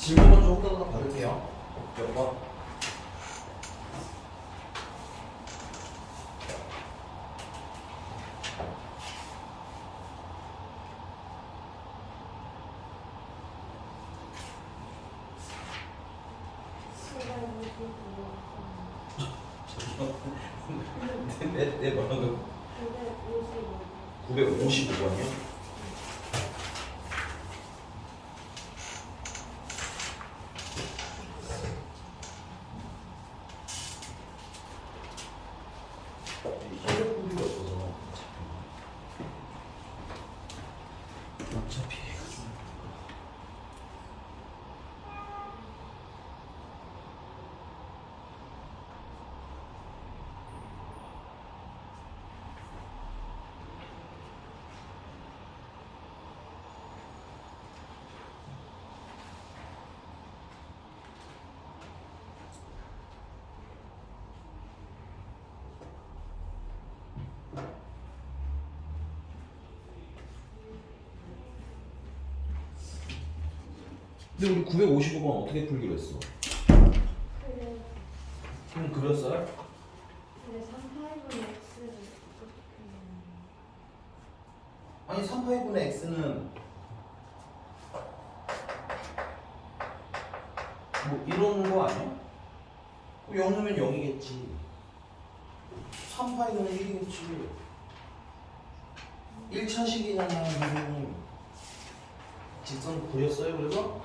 질문 먼저 후다닥 받을게요. 몇 번? 내 뭐라고? 955번이요? 흰색 뿌리가 없어서 어차피 해가지고 근데 우리 955번 어떻게 풀기로 했어? 그럼 그렸어요? 아니 3파이분의 x는 뭐 이런 거 아니야? 0이면 0이겠지 3파이분의 1이겠지 1차식이잖아 선생님 직선 그렸어요 그래서?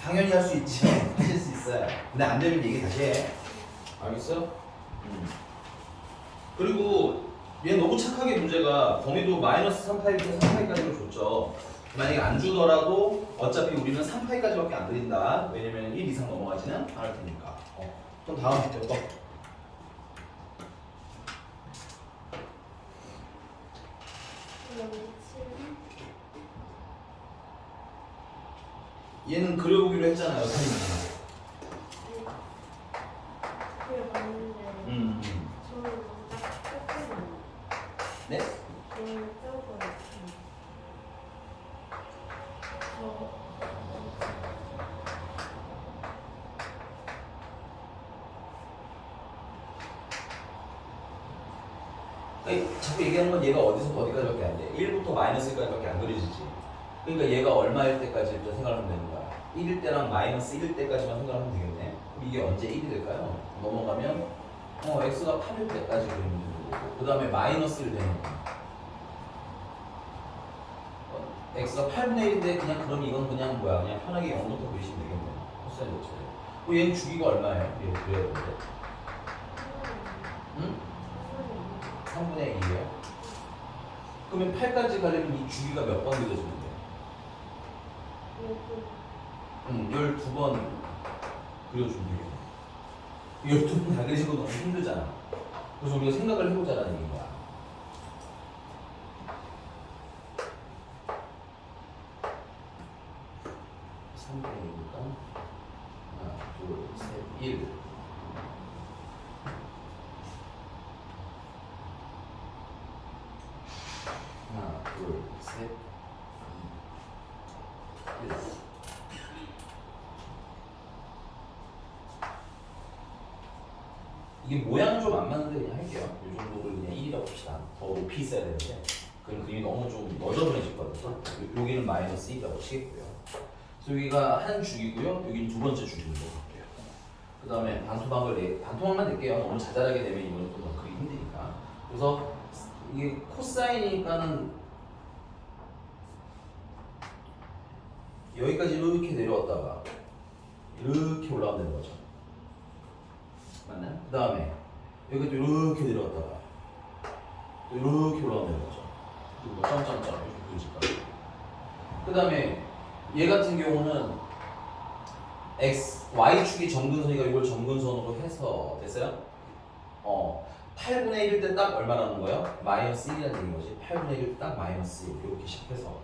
당연히 할 수 있지 하실 수 있어요 근데 안 되면 얘기 다시 해 알겠어? 그리고 얘 너무 착하게 문제가 범위도 마이너스 3파이부터 3파이까지로 줬죠 만약에 안 주더라도 어차피 우리는 3파이까지밖에 안 드린다 왜냐면 1 이상 넘어가지는 않을 테니까 그럼 다음 몇 번? 얘는 그려보기로 했잖아요 선생님 네? 아니, 자꾸 얘기하는 건 얘가 어디서 어디까지밖에 안 돼. 1부터 마이너스 1까지밖에 안 그려지지. 그러니까 얘가 얼마일 때까지 일단 생각하면 되는 거야. 1일 때랑 마이너스 1일 때까지만 생각하면 되겠네. 그럼 이게 언제 1이 될까요? 넘어가면 x가 8일 때까지 그리면 되는 거고 그 다음에 마이너스 1 되는 거야. x가 8분의 1인데 그냥 그럼 이건 그냥 뭐야 그냥 편하게 0부터 그리시면 되겠네. 코사인 제곱처럼. 그럼 얘는 주기가 얼마예요? 얘 그려야 되는데. 응? 3분의 2예요? 그러면 8까지 가려면 이 주기가 몇 번 그려주면 돼? 12번 그려주면 되겠네. 12번 다 그리는 거 너무 힘들잖아. 그래서 우리가 생각을 해보자라는 얘기인 거야. 하나, 둘, 셋, 1 하나, 둘, 셋, 2, 1 이게 모양은 좀 안 맞는데 그냥 할게요. 이 정도를 그냥 1이라고 봅시다. 더 높이 있어야 되는데 그럼 그림이 너무 좀 너저분해졌거든요. 여기는 마이너스 1이라고 치겠고요. 그래서 여기가 한 주기고요. 여기는 두 번째 주기로 볼게요. 그 다음에 반토막만 낼게요. 너무 자잘하게 되면 이거는 또 더 그리기 힘드니까. 그래서 이게 코사인이니까는 여기까지 이렇게 내려왔다가 이렇게 올라가면 되는 거죠. 맞나요? 그 다음에 여기 또 이렇게 내려왔다가 또 이렇게 올라가면 되는 거죠. 그리고 점점점 이렇게 보여질까. 그 다음에 얘 같은 경우는 y축이 점근선이니까 이걸 점근선으로 해서 됐어요? 8분의 1일 때 딱 얼마라는 거예요? 마이너스 1이라는 얘기인 거지. 8분의 1일 때 딱 마이너스 1 이렇게 시작해서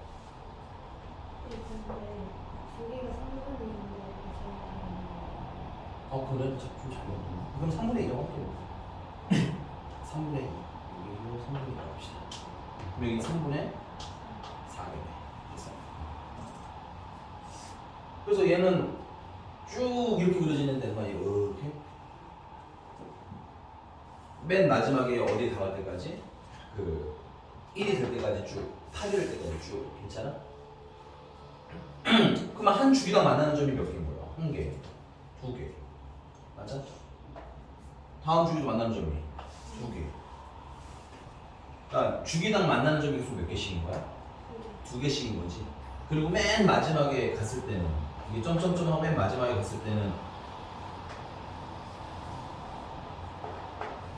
그래? 좀 잘못 그럼 3분의 2라고 할게요. 3분의 2 여기로 3분의 2라고 합시다. 그럼 여기 3분의 4겠네. 그래서 얘는 쭉 이렇게 그려지는 데만 이렇게 맨 마지막에 어디에 닿을 때까지 그 1이 될 때까지 쭉 8이 될 때까지 쭉 괜찮아? 그러면 한 주기랑 만나는 점이 몇 개인 거야? 한 개, 두 개, 맞아? 다음 주기도 만나는 점이 두 개. 그러니까 주기당 만나는 점이 계속 몇 개씩인 거야? 두 개씩인 거지. 그리고 맨 마지막에 갔을 때는 이게 점점점하고 맨 마지막에 갔을 때는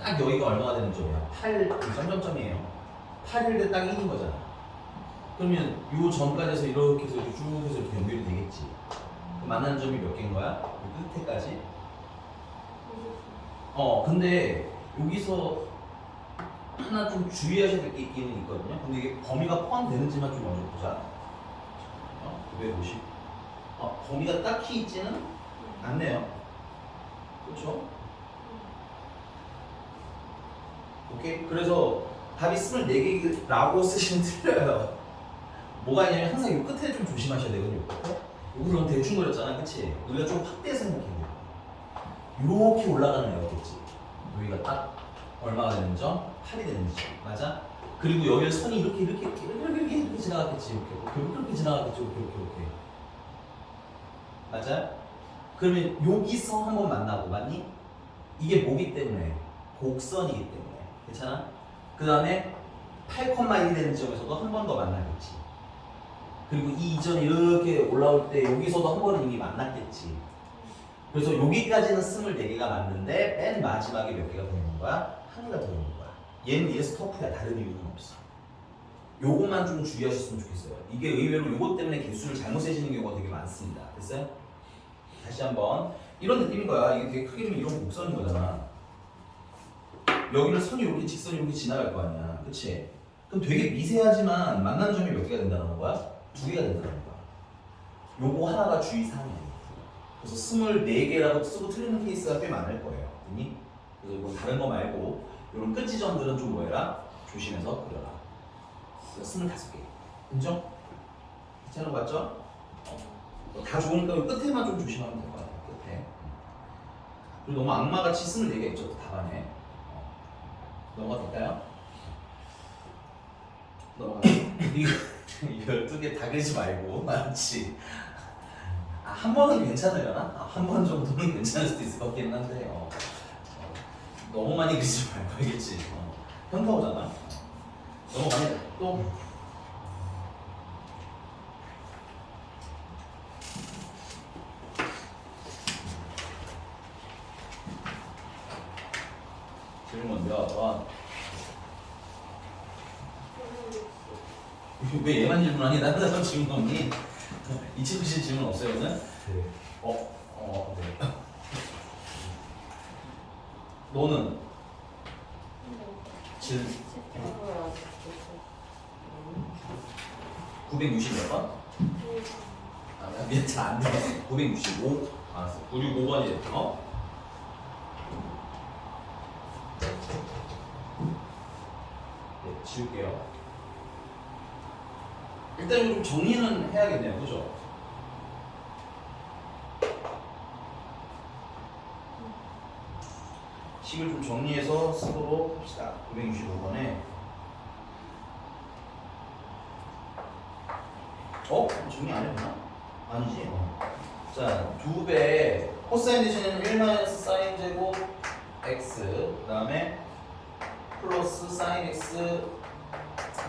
딱 여기가 얼마가 되는 점이야? 8, 점점점이에요. 8일 때 딱 1인 거잖아. 그러면 요 전까지 해서 이렇게 해서 이렇게 쭉 해서 이렇게 연결이 되겠지. 그 만나는 점이 몇 개인 거야? 요 끝에까지? 근데 여기서 하나 좀 주의하셔야 될 게 있기는 있거든요. 근데 이게 범위가 포함되는지만 좀 먼저 보자. 950. 범위가 딱히 있지는 않네요. 그렇죠? 오케이? 그래서 답이 24개라고 쓰시면 틀려요. 뭐가 있냐면 항상 이 끝에 좀 조심하셔야 되거든요. 이 끝에. 여기서 너무 대충 그렸잖아. 그치? 우리가 좀 확대해서 생각해야 돼. 이렇게 올라가는 애였겠지. 여기가 딱 얼마가 되는 점? 8이 되는 점. 맞아? 그리고 여기에 선이 이렇게 지나갔겠지. 이렇게 지나갔겠지. 이렇게. 맞아? 그러면 여기서 한번 만나고, 맞니? 이게 뭐기 때문에? 곡선이기 때문에. 괜찮아? 그 다음에 8,1이 되는 점에서도 한 번 더 만나겠지. 그리고 이 이점이 이렇게 올라올 때 여기서도 한 번은 이미 만났겠지. 그래서 여기까지는 24개가 맞는데 맨 마지막에 몇 개가 더 있는 거야? 한 개가 더 있는 거야. 얘는 이래서 터프야. 다른 이유는 없어. 요것만 좀 주의하셨으면 좋겠어요. 이게 의외로 요것 때문에 개수를 잘못 세시는 경우가 되게 많습니다. 됐어요? 다시 한번 이런 느낌인 거야. 이게 되게 크게 좀 이런 곡선인 거잖아. 여기를 선이 이렇게 직선이 이렇게 지나갈 거 아니야. 그치? 그럼 되게 미세하지만 만나는 점이 몇 개가 된다는 거야? 2개가 된다는 거야. 요거 하나가 주의사항이야. 그래서 24개라고 쓰고 틀리는 케이스가 꽤 많을 거예요. 그니? 그래서 이건 다른 거 말고 이런 끝 지점들은 좀 뭐해라? 조심해서 그려라. 25개. 인정? 괜찮은 거 맞죠? 다 좋으니까 이 끝에만 좀 조심하면 될 것 같아요. 끝에. 그리고 너무 악마같이 24개 있죠. 답안에. 넘어가 될까요? 넘어가요. 이거 12개 다 그리지 말고 맞지? 한 번은 괜찮으려나? 한 번 정도는 괜찮을 수도 있을 것 같긴 한데 너무 많이 그리지 말고 알겠지? 현타 오잖아. 너무 많이 또 질문 몇 번? 왜 얘만 질문하니? 다른 사람 질문 없니? 이 친구 씨 질문 없어요 오늘? 네. 네. 너는? 질 960 몇 번? 미안 잘안 돼. 965. 알았어. 965번이 네, 지울게요. 일단 이거 좀 정리는 해야겠네요. 그죠? 식을 좀 정리해서 쓰도록 합시다. 965번에 정리 안 해보나? 아니지. 자, 2배 코사인 대신에는 1 사인 제곱 x 그 다음에 플러스 사인 x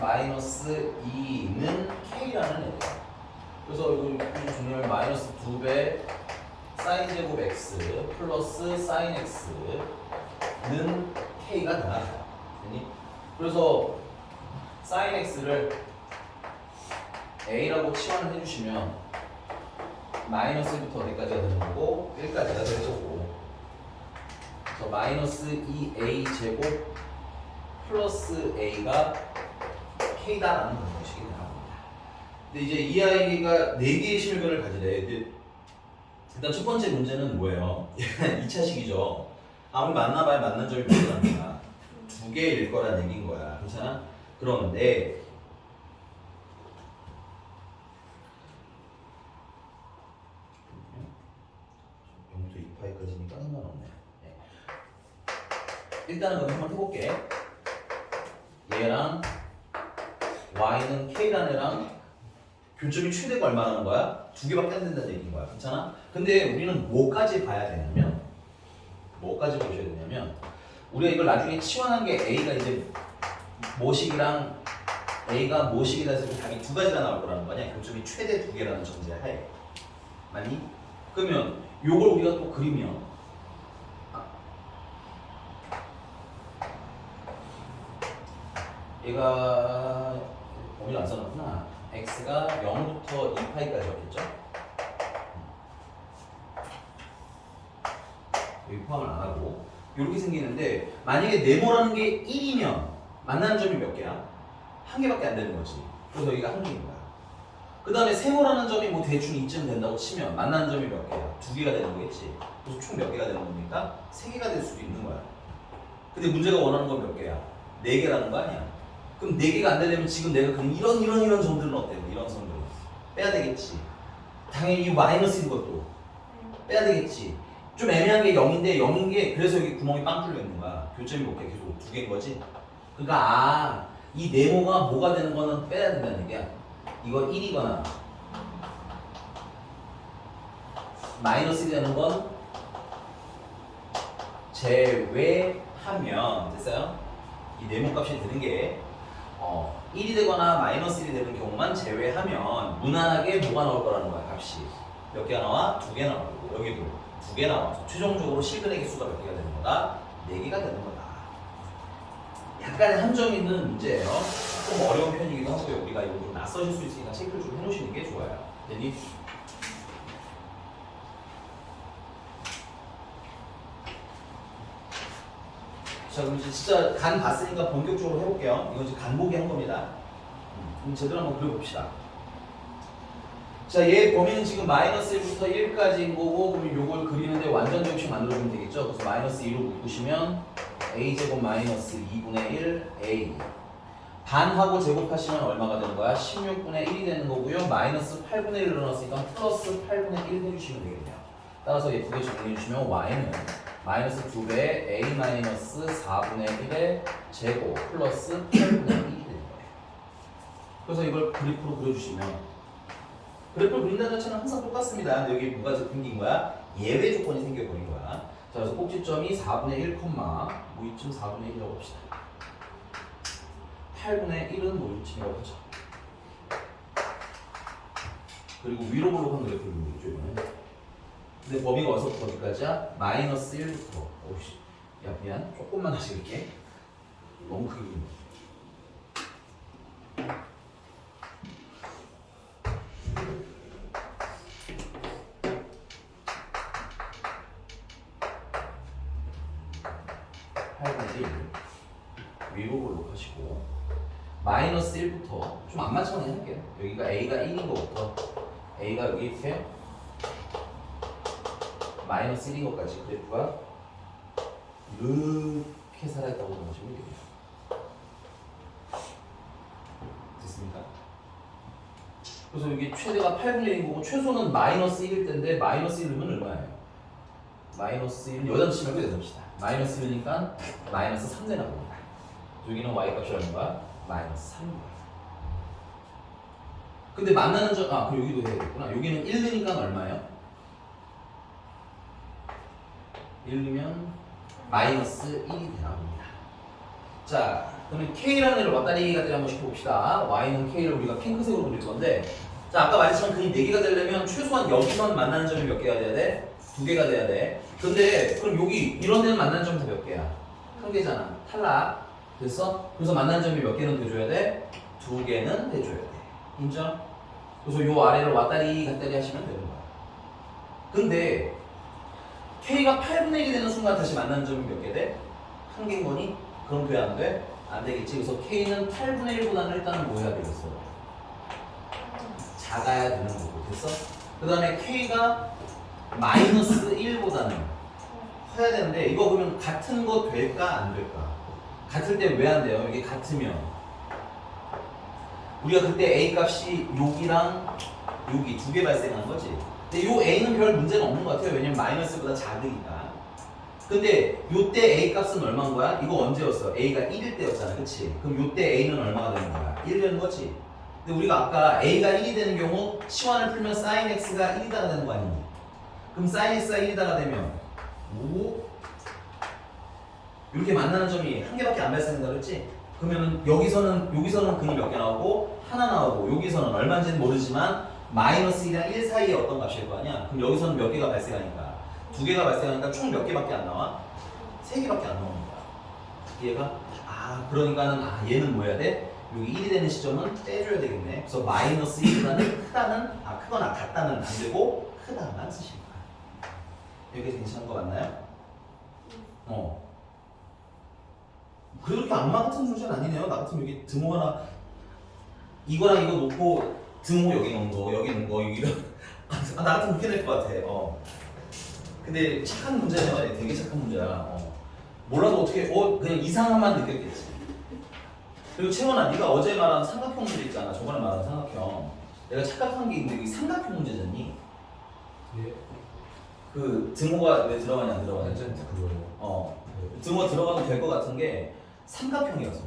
마이너스 2는 k라는 애야. 그래서 이거 좀 정리하면 마이너스 2배 사인 제곱 x 플러스 사인 x는 k가 되나요? 그래서 사인 x를 a라고 치환을 해주시면 마이너스부터 어디까지가 되는 거고 1까지가 되는 거고. 그래서 마이너스 2a 제곱 플러스 a가 k다라는 방식이 나옵니다. 근데 이제 이 아이가 4개의 실근을 가지래. 일단 첫 번째 문제는 뭐예요? 2차식이죠. 아무리 만나봐야 만난 점이 몇 개랍니다. 2개일 거란 얘기인 거야. 괜찮아? 그러는데 일단은 그럼 한번 해볼게. 얘랑 y는 k라는 애랑 교점이 최대가 얼마나 하는 거야? 두 개밖에 안 된다는 얘기인 거야. 괜찮아? 근데 우리는 뭐까지 봐야 되냐면 뭐까지 보셔야 되냐면 우리가 이걸 나중에 치환한 게 a가 이제 모식이랑 a가 모식이라 해서 답이 두 가지가 나올 거라는 거 아니야? 교점이 최대 두 개라는 전제하에. 맞니? 그러면 요걸 우리가 또 그리면 얘가 범위를 안 써놨구나. x가 0부터 2파이까지였겠죠? 여기 포함을 안 하고 이렇게 생기는데 만약에 네모라는 게 1이면 만나는 점이 몇 개야? 한 개밖에 안 되는 거지. 그래서 여기가 한 개인 거야. 그 다음에 세모라는 점이 뭐 대충 이쯤 된다고 치면 만나는 점이 몇 개야? 두 개가 되는 거겠지. 그래서 총 몇 개가 되는 겁니까? 세 개가 될 수도 있는 거야. 근데 문제가 원하는 건 몇 개야? 네 개라는 거 아니야? 그럼 네 개가 안 되려면 지금 내가 그럼 이런 점들은 어때? 이런 점들은 빼야 되겠지. 당연히 이 마이너스인 것도 빼야 되겠지. 좀 애매한 게 0인데 0인 게 그래서 여기 구멍이 빵 뚫려 있는 거야. 교점이 몇 개? 계속 두 개인 거지. 그러니까 이 네모가 뭐가 되는 거는 빼야 된다는 얘기야. 이거 1이거나 마이너스 되는 건 제외하면 됐어요? 이 네모 값이 되는 게 1이 되거나 마이너스 1이 되는 경우만 제외하면 무난하게 뭐가 나올 거라는 거야. 값이 몇 개가 나와? 두 개 나오고 여기도 두 개 나와서 최종적으로 실근의 개수가 몇 개가 되는 거다? 네 개가 되는 거다. 약간의 함정이 있는 문제예요. 좀 어려운 편이기도 하고요. 우리가 이거 좀 낯서실 수 있으니까 체크를 좀 해놓으시는 게 좋아요. 됐니? 자, 그럼 이제 진짜 간 봤으니까 본격적으로 해볼게요. 이건 이제 간 보기 한 겁니다. 그럼 제대로 한번 그려봅시다. 자, 얘 범위는 지금 마이너스 1부터 1까지인 거고, 그럼 요걸 그리는데 완전 정식 만들어주면 되겠죠? 그래서 마이너스 2로 묶으시면 a제곱 마이너스 2분의 1 a 반하고 제곱하시면 얼마가 되는 거야? 16분의 1이 되는 거고요. 마이너스 8분의 1을 넣었으니까 플러스 8분의 1 해주시면 되겠네요. 따라서 예쁘게 정리해 주시면 y는 마이너스 2배 a 마이너스 4분의 1의 제곱 플러스 8분의 1이 되는 거예요. 그래서 이걸 그래프로 그려주시면 그래프를 그린다는 자체는 항상 똑같습니다. 근데 여기 뭐가 생긴 거야? 예외 조건이 생겨버린 거야. 자, 그래서 꼭지점이 4분의 1, 뭐 이쯤 4분의 1이라고 합시다. 8분의 1은 뭐 이쯤이라고 하죠. 그리고 위로 볼록한 그래프를 그리죠, 이거는. 근데 범위가 어디서부터 어디까지야? 마이너스 1부터. 오우씨. 야, 미안. 조금만 다시 그릴게. 너무 크게 그린 거. 위로 볼록하시고 마이너스 1부터 좀 안 맞춰서 할게요. 여기가 a가 1인 것부터 a가 여기 이렇게 마이너스 1인 것까지 그래프가 이렇게 살아있다고 보시면 됩니다. 됐습니까? 그래서 여기 최대가 8분의 1인 거고 최소는 마이너스 1일 텐데 마이너스 1이면 얼마예요? 마이너스 1은 여기다 치말고 여기다 칩시다. 마이너스 1이니까 마이너스 3 되나 봅니다. 여기는 y 값이 얼마야? 마이너스 3이야. 근데 만나는 점, 그럼 여기도 해야겠구나. 여기는 1 넣으니까 얼마예요? 1 넣으면 마이너스 1이 되나 봅니다. 자, 그러면 K라는 애를 왔다리 갔다리 한번 시켜봅시다. Y는 K를 우리가 핑크색으로 그릴 건데, 자, 아까 말했지만 그게 4개가 되려면 최소한 여기만 만나는 점이 몇 개가 돼야 돼? 2개가 돼야 돼. 근데 그럼 여기 이런 데는 만나는 점이 다 몇 개야? 1개잖아. 탈락. 됐어? 그래서 만나는 점이 몇 개는 돼줘야 돼? 2개는 돼줘야 돼. 인정? 그래서 요 아래를 왔다리 갔다리 하시면 되는 거야. 근데 K가 8분의 1이 되는 순간 다시 만나는 점이 몇 개 돼? 1개인 거니? 그럼 돼? 안 돼? 안 되겠지. 그래서 K는 8분의 1보다는 일단은 뭐 해야 되겠어? 작아야 되는 거고. 됐어? 그 다음에 K가 마이너스 1보다는 커야 되는데 이거 그러면 같은 거 될까? 안 될까? 같을 때 왜 안 돼요? 이게 같으면 우리가 그때 A 값이 여기랑 여기 2개 발생한 거지. 근데 요 A는 별 문제가 없는 것 같아요. 왜냐면 마이너스보다 작으니까. 근데 요때 A 값은 얼마인 거야? 이거 언제였어? A가 1일 때였잖아, 그치? 그럼 요때 A는 얼마가 되는 거야? 1 되는 거지? 근데 우리가 아까 A가 1이 되는 경우 치환을 풀면 sin X가 1이다가 되는 거 아니니? 그럼 sin X가 1이다가 되면 5 이렇게 만나는 점이 한 개밖에 안 발생한다 그랬지? 그러면은 여기서는 근이 몇 개 나오고 하나 나오고 여기서는 얼마인지는 모르지만 마이너스 1이랑 1 사이에 어떤 값일 거 아니야? 그럼 여기서는 몇 개가 발생하니까 2개가 발생하니까 총 몇 개밖에 안 나와? 3개밖에 안 나오는 거야. 얘가 그러니까는 얘는 뭐 해야 돼? 여기 1이 되는 시점은 빼줘야 되겠네. 그래서 마이너스 1보다는 크거나 같다는 안 되고 크다만 쓰시는 거야. 여기서 괜찮은 거 맞나요? 그렇게 악마 같은 문제는 아니네요. 나 같으면 여기 등호 하나 이거랑 이거 놓고 등호 여기 넣은 거 여기 넣은 거 이런 나 같으면 그렇게 될 것 같아. 근데 착한 문제예요. 되게 착한 문제야. 몰라도 어떻게 그냥 이상함만 느꼈겠지. 그리고 채원아, 네가 어제 말한 삼각형 문제 있잖아. 저번에 말한 삼각형. 내가 착각한 게 있는데 이 삼각형 문제잖니. 예. 그 등호가 왜 들어가냐 안 들어가냐. 탄젠트 그거요. 등호 들어가도 될 것 같은 게 삼각형이어서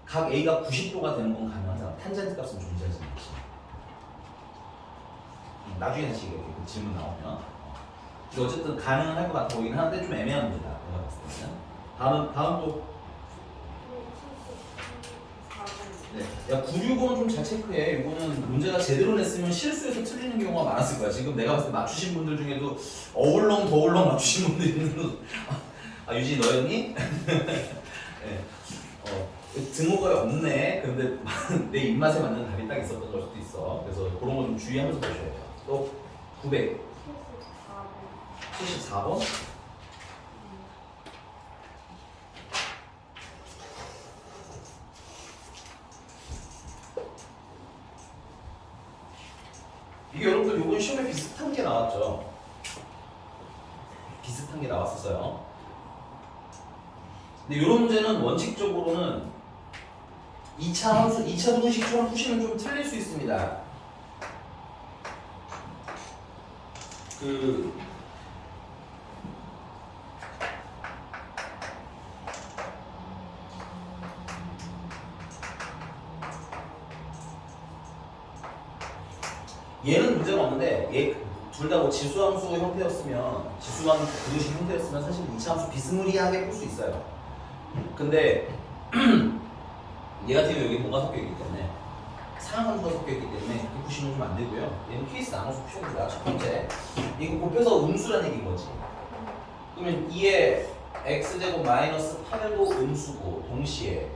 각 A가 90도가 되는 건 가능하잖아. 탄젠트 값은 존재하지 않지. 나중에 다시 이렇게 그 질문 나오면. 근데 어쨌든 가능은 할 것 같아 보이긴 하는데 좀 애매한 문제다. 내가 봤을 때는. 다음 또. 네. 야, 965는 좀 잘 체크해. 이거는 문제가 제대로 냈으면 실수해서 틀리는 경우가 많았을 거야. 지금 내가 봤을 때 맞추신 분들 중에도 어울렁 더울렁 맞추신 분들 있는 유진이 너였니? 네. 등호가 없네. 근데 내 입맛에 맞는 답이 딱 있었던 걸 수도 있어. 그래서 그런 거 좀 주의하면서 보셔야 돼요. 또 974번. 이게 여러분들 요번 시험에 비슷한 게 나왔죠. 비슷한 게 나왔었어요. 근데 이런 문제는 원칙적으로는 2차 분식처럼 푸시면 좀 틀릴 수 있습니다. 얘는 문제가 없는데 얘 둘 다 뭐 지수함수 형태였으면 지수함 그릇식 형태였으면 사실 2차 함수 비스무리하게 풀 수 있어요. 근데 얘 같은 경우 여기 뭐가 섞여 있기 때문에 상함수가 섞여 있기 때문에 그렇게 푸시면 좀 안 되고요. 얘는 케이스 나눠서 푸셔야 됩니다. 첫 번째, 이거 곱해서 음수라는 얘기인 거지. 그러면 2의 x제곱 마이너스 8도 음수고 동시에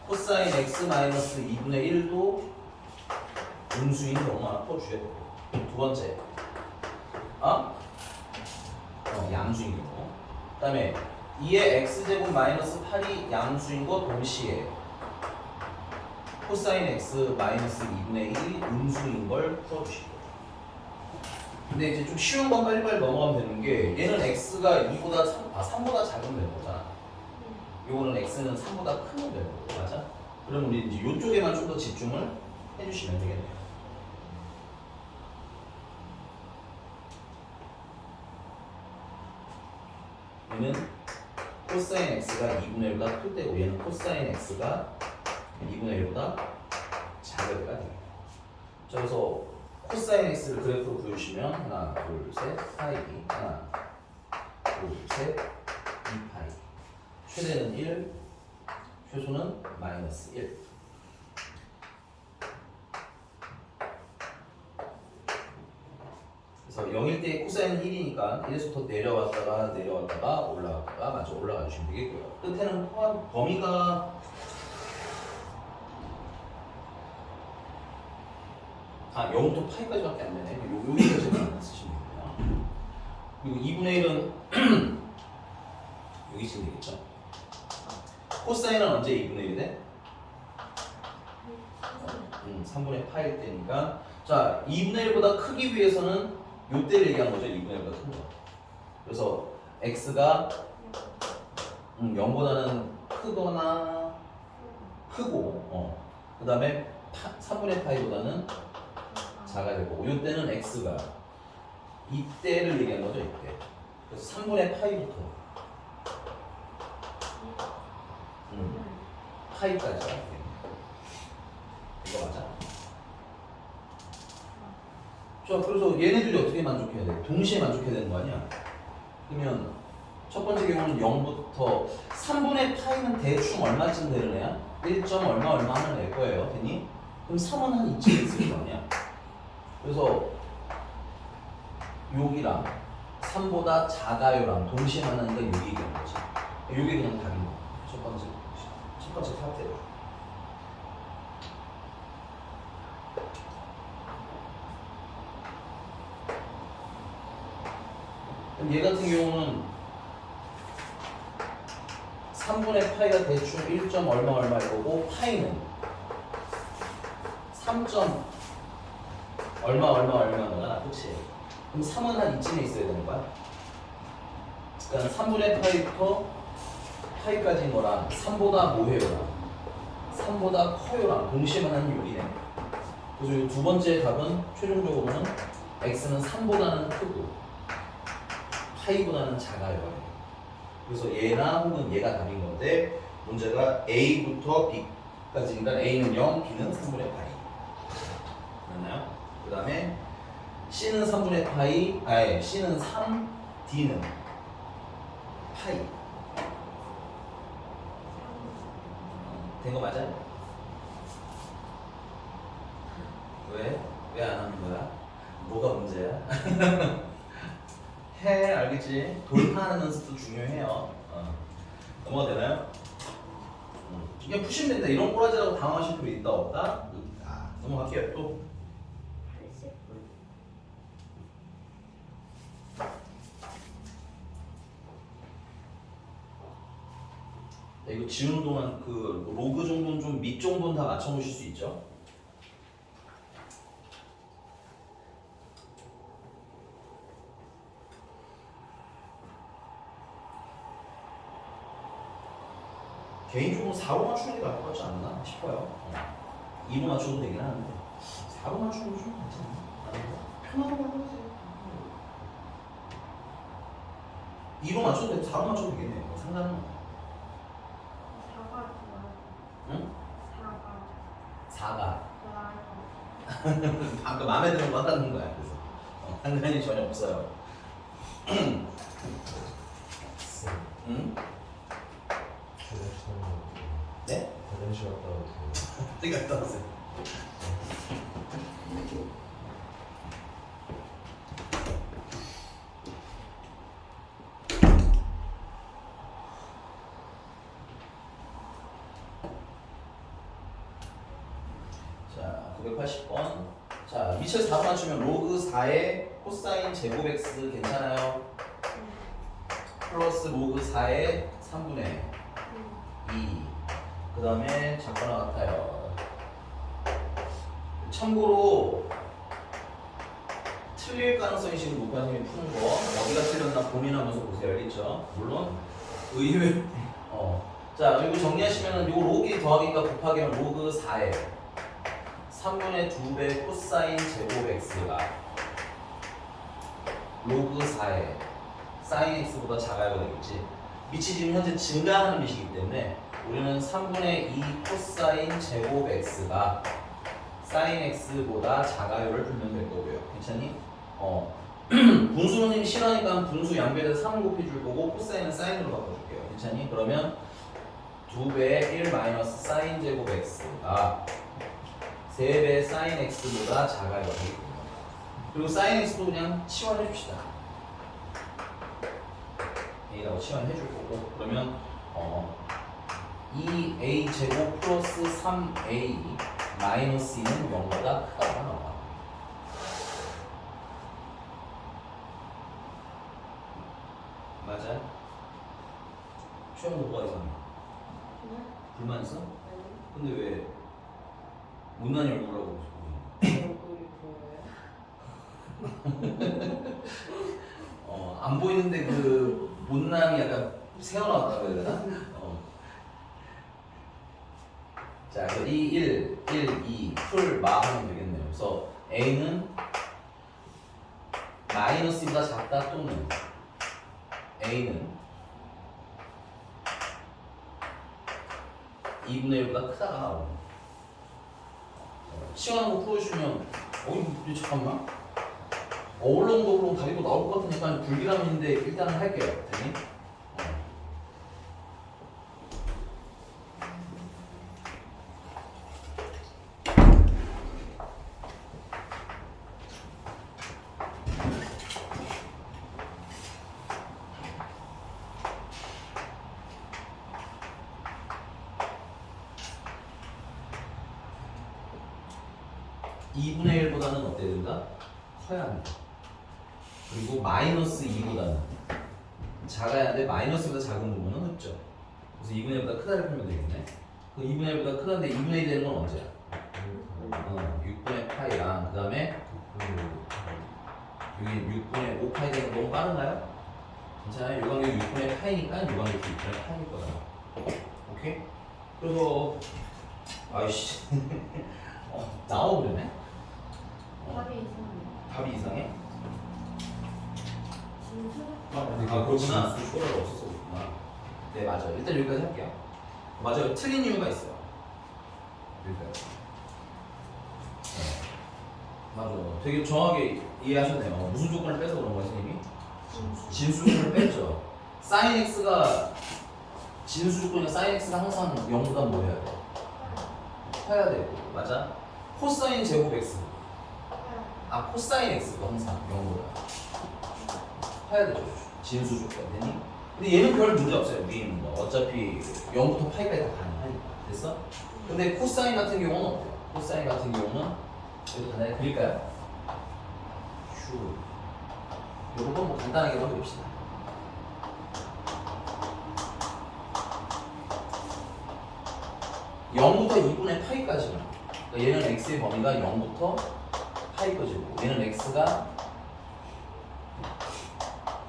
코사인 x 마이너스 2분의 1도 음수인 경우 하나 풀어주셔야 되고, 두 번째 양수인 경우, 그 다음에 2의 x제곱 마이너스 8이 양수인 거 동시에 코사인 x 마이너스 2분의 1이 음수인 걸 풀어주시고. 근데 이제 좀 쉬운 건 빨리빨리 넘어가면 되는 게 얘는 x가 2보다 3보다 작으면 되는 거잖아. 요거는 x는 3보다 크면 되는 거고, 맞아? 그럼 우리 이제 요쪽에만 좀 더 집중을 해주시면 되겠네요. 얘는 코사인 x가 2분의 1보다 클 때고 얘는 코사인 x가 2분의 1보다 작을 때가 됩니다. 자, 그래서 코사인 x를 그래프로 보여주시면 하나, 둘, 셋, 파이, 하나, 둘, 셋, 2파이. 최대는 1, 최소는 마이너스 1. 그래서 0일 때 코사인은 1이니까 1에서부터 내려왔다가 올라갔다가 마저 올라가 주시면 되겠고요. 끝에는 포함 범위가 아, 0부터 파이까지밖에 안 되네. 여기까지만 쓰시면 되고요. 그리고 2분의 1은 여기 있으면 되겠죠. 코사인은 언제 2분의 1이 돼? 3분의 파일 때니까. 자, 2분의 1보다 크기 위해서는 요때를 얘기한 거죠. 2분의 1보다 큰 거. 그래서 x가 0보다는 크거나 크고, 그 다음에 3분의 파이보다는 작아야 되고, 이때는 x가 이때를 얘기한 거죠. 이때 그래서 3분의 파이부터 파이까지 이거 맞아? 자, 그래서 얘네들이 어떻게 만족해야 돼? 동시에 만족해야 되는 거 아니야? 그러면 첫 번째 경우는 0부터 3분의 파이는 대충 얼마쯤 되는 애야? 1. 얼마 하는 애 거예요. 되니? 그럼 3은 한 이쯤 있을 거 아니야? 그래서 여기랑 3보다 작아요랑 동시에 만나니까 여기 얘기하는 거지. 요게 그냥 답인 거야. 첫 번째 파트예요. 그럼 얘 같은 경우는 3분의 파이가 대충 1. 얼마 이거고 파이는 3. 얼마가 그치? 그럼 3은 한 이쯤에 있어야 되는 거야. 그러니까 3분의 파이부터 파이까지인 거랑 3보다 뭐해요랑 3보다 커요랑 동시에 만나는 요리네. 그래서 이 두 번째 답은 최종적으로는 x는 3보다는 크고 파이보다는 작아요. 그래서 얘나 혹은 얘가 답인 건데 문제가 a부터 b까지니까 a는 0, b는 3분의 파이. 맞나요? 그 다음에 c는 3분의 파이, c는 3, d는 파이. 된 거 맞아요? 왜? 왜 안 하는 거야? 뭐가 문제야? 해, 알겠지? 돌파하는 연습도 중요해요. 넘어가 되나요? 그냥 푸시면 된다. 이런 꼬라지라고 당황하실 필요 있다 없다? 넘어갈게요. 또. 이거 지우는 동안 그 로그 정도는 좀 밑 정도는 다 맞춰놓으실 수 있죠? 개인적으로 4로 맞추는 게 나을 것 같지 않나 싶어요. 2로 맞춰도 되긴 하는데 4로 맞추는 게 좀 괜찮나? 편하게 하세요. 2로 맞춰도 되고 4로 맞춰도 되겠네요. 상관은 없어요. 4가 좋아요. 응? 4가 4가 좋아요. 아까 마음에 드는 거 한다는 거야. 그래서 상관이 전혀 없어요. 응? 네? 화장실 갔다 왔어요. 어디 갔다 왔어요? 자, 980번. 자, 밑에서 4로 맞추면 로그 4의 코사인 제곱 x 괜찮아요? 플러스 로그 4의 3분의 2. 그 다음에 작거나 같아요. 참고로 틀릴 가능성이 지금 높아지면 푸는 거 어디가 틀렸나 고민하면서 보세요. 알겠죠? 물론 의외 자, 그리고 정리하시면은 요 로그 더하기가 곱하기는 로그 4에 3분의 2배 코사인 제곱 x가 로그 4에 사인 x보다 작아야 되겠지. 밑이 지금 현재 증가하는 밑이기 때문에 우리는 3분의 2 코사인 제곱 x가 사인 x보다 작아요를 풀면 될 거고요. 괜찮니? 분수는 싫어하니까 분수 양변에서 3을 곱해줄 거고 코사인은 사인으로 바꿔줄게요. 괜찮니? 그러면 2배의 1 마이너스 사인 제곱 x가 3배 사인 x보다 작아요. 그리고 사인 x도 그냥 치환해 줍시다. a라고 치환해 줄 거고 그러면 2a 제곱 플러스 3a 마이너스 2는 0보다 크다가 나와. 맞아요? 취향 뭐가 이상해? 불만 있어? 근데 왜 못난이 얼굴라고 얼굴이 보여요? 안 보이는데 그 못남이 약간 새어나왔다고 해야 되나? 자, 그래서 2, 1, 2 풀 마하면 되겠네요. 그래서 A는 마이너스 2보다 작다 또는 a는 2분의 1보다 크다가 나오고 시간하는 거 풀어주시면 이거 잠깐만 얼렁도 답이 또 나올 것 같은 약간 불길함인데 일단은 할게요. 됐니? 2분의 1보다는 어때야 된다? 커야 한다. 그리고 마이너스 2보다는 작아야 하는데 마이너스보다 작은 부분은 없죠. 그래서 2분의 1보다 크다를 풀면 되겠네. 그 2분의 1보다 크다는데 2분의 1이 되는 건 언제야? 6분의 파이랑 그 다음에 여기 6분의 5파이 되는 거 너무 빠른가요? 괜찮아요? 요 관계 6분의 파이니까 요 관계 6분의 파이일 거다. 오케이? 그래서 아이씨 나와버리네? 답이 이상해. 답이 이상해? 진수? 그렇구나. 쇼가 없어서 그렇구나. 네, 맞아요. 일단 여기까지 할게요. 맞아요. 틀린 이유가 있어요. 여기까지. 네. 맞아요. 되게 정확하게 이해하셨네요. 무슨 조건을 빼서 그런 거야, 선생님이? 진수 조건을 뺐죠. sin x가 진수 조건이니까 sin x가 항상 0보다 뭐 해야 돼? 커야 되고, 맞아? 코사인 제곱 x. 코사인 x가 항상 0보다 커야 되죠. 진수 조건 되니? 근데 얘는 별 문제 없어요. 위에 있는 거. 어차피 0부터 파이까지 다 가능하니까. 됐어? 근데 코사인 같은 경우는 어때요? 코사인 같은 경우는 여기도 간단하게 그릴까요? 슈. 요런 건 뭐 간단하게 한번 그립시다. (0부터 2분의 파이까지만). 그러니까 얘는 x의 범위가 0부터 파이까지고, 얘는 x가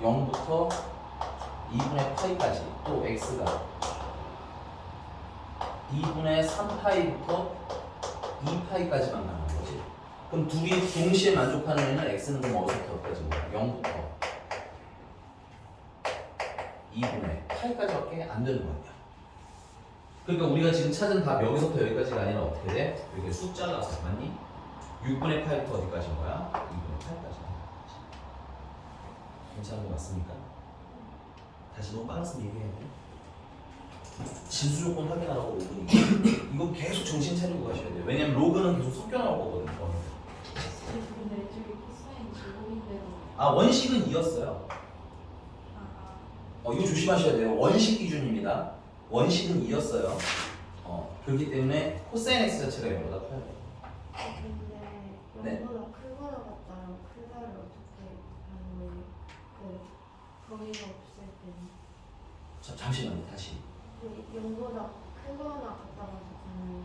0부터 2분의 파이까지, 또 x가 2분의 3파이부터 2파이까지만 가는 거지. 그럼 둘이 동시에 만족하는 애는 x는 그럼 어디서부터 어디까지? 0부터 2분의 파이까지밖에 안 되는 거야. 그러니까 우리가 지금 찾은 답 여기서부터 여기까지가 아니라 어떻게 돼? 이렇게 숫자가 써, 맞니? 6분의 파이부터 어디까지인 거야? 2분의 파이까지. 괜찮은 거 맞습니까? 다시 너무 빨랐으면 얘기해야 돼. 진수 조건 확인하라고 로그니. 이거 계속 정신 차리고 가셔야 돼요. 왜냐면 로그는 계속 섞여 나올 거거든요. 근데 저기 코사인 제곱인데도. 원식은 2였어요. 이거 조심하셔야 돼요. 원식 기준입니다. 원식은 2였어요. 그렇기 때문에 코사인 x 자체가 0보다 커야 돼요. 근데 네. 0보다 크거나 같다랑 크다를 어떻게 하는 거예요? 그 범위가 없을 때는. 잠시만요. 다시. 0보다 크거나 같다가 하는.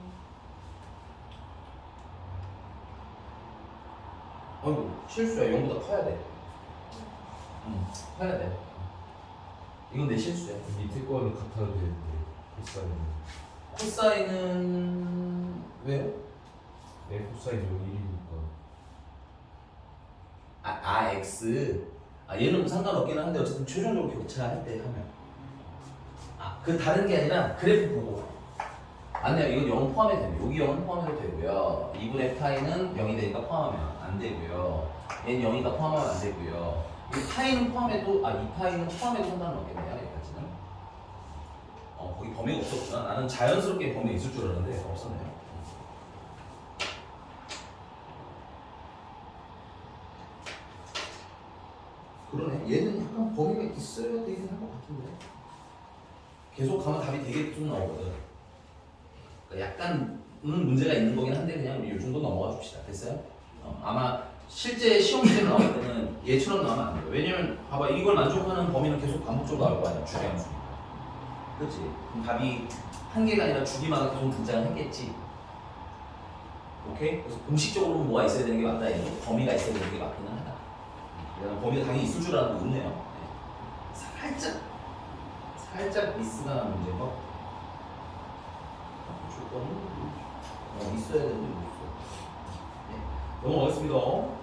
어이구 실수야. 0보다 커야 돼. 커야 돼. 이건 내 실수야. 밑에 거는 같아도 되는데 코사인은 코사인은 왜요? 내 코사인 여기 1이니까 x. 얘는 뭐 상관없기는 한데 어쨌든 최종적으로 교차할 때 하면. 그 다른 게 아니라 그래프 보고. 맞네요. 이건 0 포함이 됩니다. 여기 0은 포함해도 되고요. 2분의 파이는 0이 되니까 포함하면 안 되고요. 얘는 0이니까 포함하면 안 되고요. 이 파이는 포함해도, 이 파이는 포함해도 상관은 없겠네요. 여기까지는. 거기 범위가 없었구나. 나는 자연스럽게 범위가 있을 줄 알았는데 없었네요. 그러네. 얘는 약간 범위가 있어야 되긴 할 것 같은데. 계속 가면 답이 되게 쭉 나오거든. 그러니까 약간은 문제가 있는 거긴 한데 그냥 우리 이 정도 넘어가 줍시다. 됐어요? 아마 실제 시험 문제로 나올 때는 얘처럼 나오면 안 돼요. 왜냐면 봐봐, 이걸 만족하는 범위는 계속 반복적으로 나올 거 아니야. 주량수니까. 그렇지? 그럼 답이 한 개가 아니라 주기마다 계속 등장을 했겠지. 오케이? 그래서 공식적으로 뭐가 있어야 되는 게 맞다. 이거 범위가 있어야 되는 게 맞기는 하다. 왜냐면 범위가 당연히 있을 줄 알았는데 없네요. 네. 살짝 미스가 난 문제가 조건은 있어야 되는데 못 있어. 네. 넘어가겠습니다.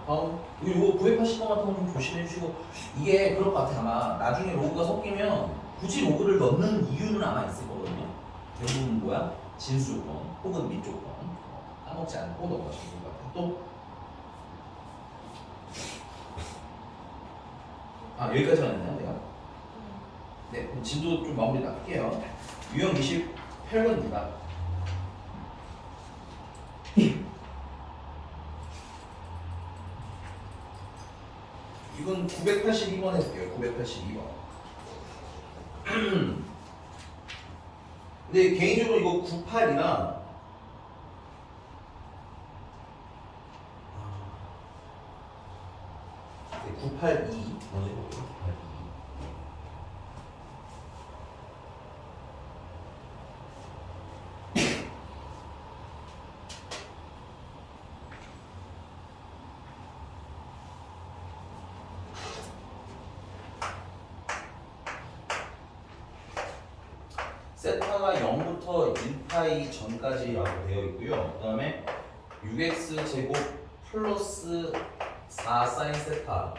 다음 이거 980번 같은 거 좀 조심해 주시고 이게 그럴 것 같아. 아마 나중에 로그가 섞이면 굳이 로그를 넣는 이유는 아마 있을 거거든요. 대부분 뭐야? 진수 조건 혹은 및 조건 까먹지 않고 넘어가시면 될 것 같아. 또 여기까지만 했나요 내가? 네, 그럼 진도 좀 마무리 할게요. 유형 28번입니다. 이건 982번 해볼게요. 982번. 근데 개인적으로 이거 98이랑 982 먼저 해볼게요. 982. 세타가 0부터 1파이 전까지라고 되어 있고요. 그 다음에 6x 제곱 플러스 4 사인 세타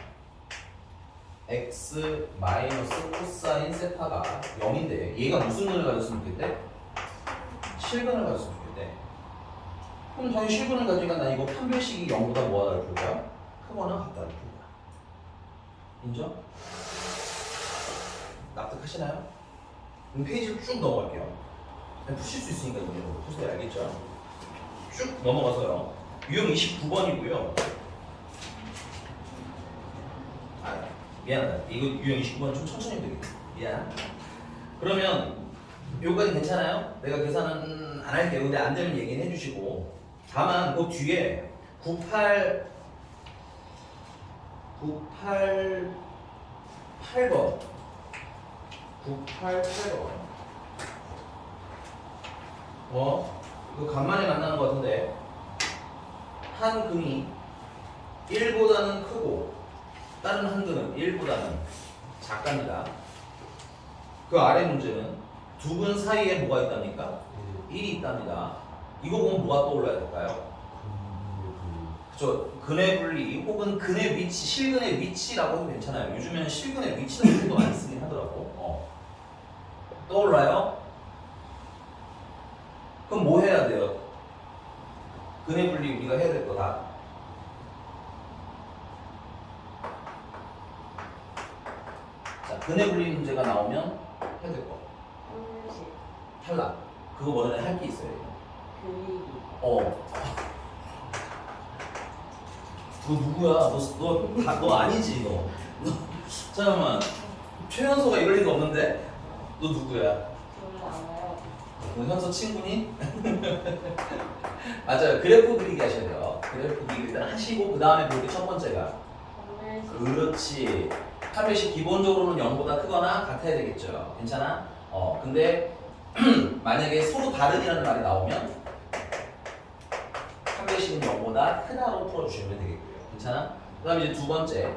x 마이너스 코사인 세타가 0인데 얘가 무슨 근을 가졌으면 좋겠대? 실근을 가졌으면 좋겠대. 그럼 당연히 실근을 가지니까 나 이거 판별식이 0보다 뭐하다 줄 거야? 크거나 같다를 줄 거야. 인정? 납득하시나요? 그럼 페이지를 쭉 넘어갈게요. 그냥 푸실 수 있으니까 이제 푸세요. 알겠죠? 쭉 넘어가서요. 유형 29번이고요. 미안하다. 이거 유형 29번 좀 천천히 되겠다. 미안. 그러면 요까지 괜찮아요? 내가 계산은 안 할게요. 근데 안 되면 얘기는 해주시고. 다만 그 뒤에 8번 988번. 이거 간만에 만나는 것 같은데 한 근이 1보다는 크고 다른 한 근은 1보다는 작답니다. 그 아래 문제는 두 근 사이에 뭐가 있답니까? 1이 있답니다. 이거 보면 뭐가 떠올라야 될까요? 그쵸. 근의 분리 혹은 근의 위치, 실근의 위치라고 해도 괜찮아요. 요즘에는 실근의 위치라는 표현도 많이 쓰긴 하더라고. 떠올라요? 그럼 뭐 해야 돼요? 근의 분리 우리가 해야 될 거다. 자, 근의 분리 문제가 나오면 해야 될 거. 탈락. 그거 뭐냐 할 게 있어요. 그리기. 너 누구야? 너 아니지 너. 잠깐만. 최현서가 이럴 리가 없는데? 너 누구야? 저는 알아요. 너 현서 친구니? 맞아요. 그래프 그리기 하셔야 돼요. 그래프 그리기 일단 하시고 그 다음에 볼게 첫 번째가. 그렇지. 판별식 기본적으로는 0보다 크거나 같아야 되겠죠. 괜찮아? 근데 만약에 서로 다른이라는 말이 나오면 판별식은 0보다 크다로 풀어주시면 되겠고요. 괜찮아? 그 다음에 이제 두 번째.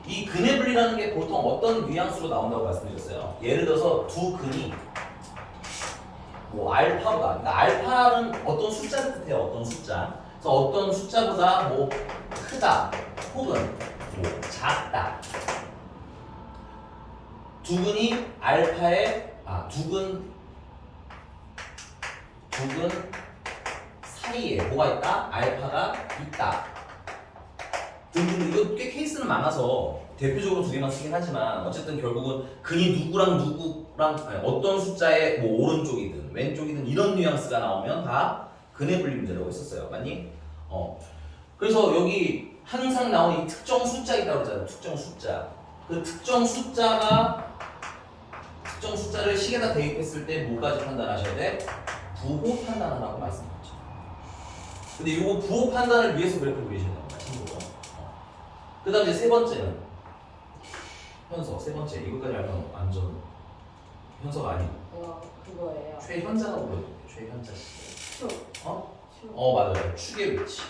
이 근의 분리라는 게 보통 어떤 뉘앙스로 나온다고 말씀드렸어요. 예를 들어서 두 근이 뭐 알파보다, 그러니까 알파는 어떤 숫자를 뜻해요. 어떤 숫자. 그래서 어떤 숫자보다 뭐 크다 혹은 뭐 작다. 두 근이 알파의 두 근 사이에 뭐가 있다? 알파가 있다. 등등. 이거 꽤 케이스는 많아서 대표적으로 두 개만 쓰긴 하지만 어쨌든 결국은 근이 누구랑 어떤 숫자의 뭐 오른쪽이든 왼쪽이든 이런 뉘앙스가 나오면 다 근의 분리 문제라고 했었어요. 맞니? 그래서 여기 항상 나오는 이 특정 숫자 있다고 그러잖아요. 특정 숫자. 그 특정 숫자를 식에다 대입했을 때 뭐까지 판단하셔야 돼? 부호 판단하라고 말씀드렸죠. 근데 이거 부호 판단을 위해서 그래프 그리셔야 됩니다. 참고로. 그 다음 이제 세 번째는 현서. 세 번째. 이것까지 알면 완전 현서가 아니고 그거예요. 최현자가 불러줄게. 최현자 씨. 축. 맞아요. 축의 위치.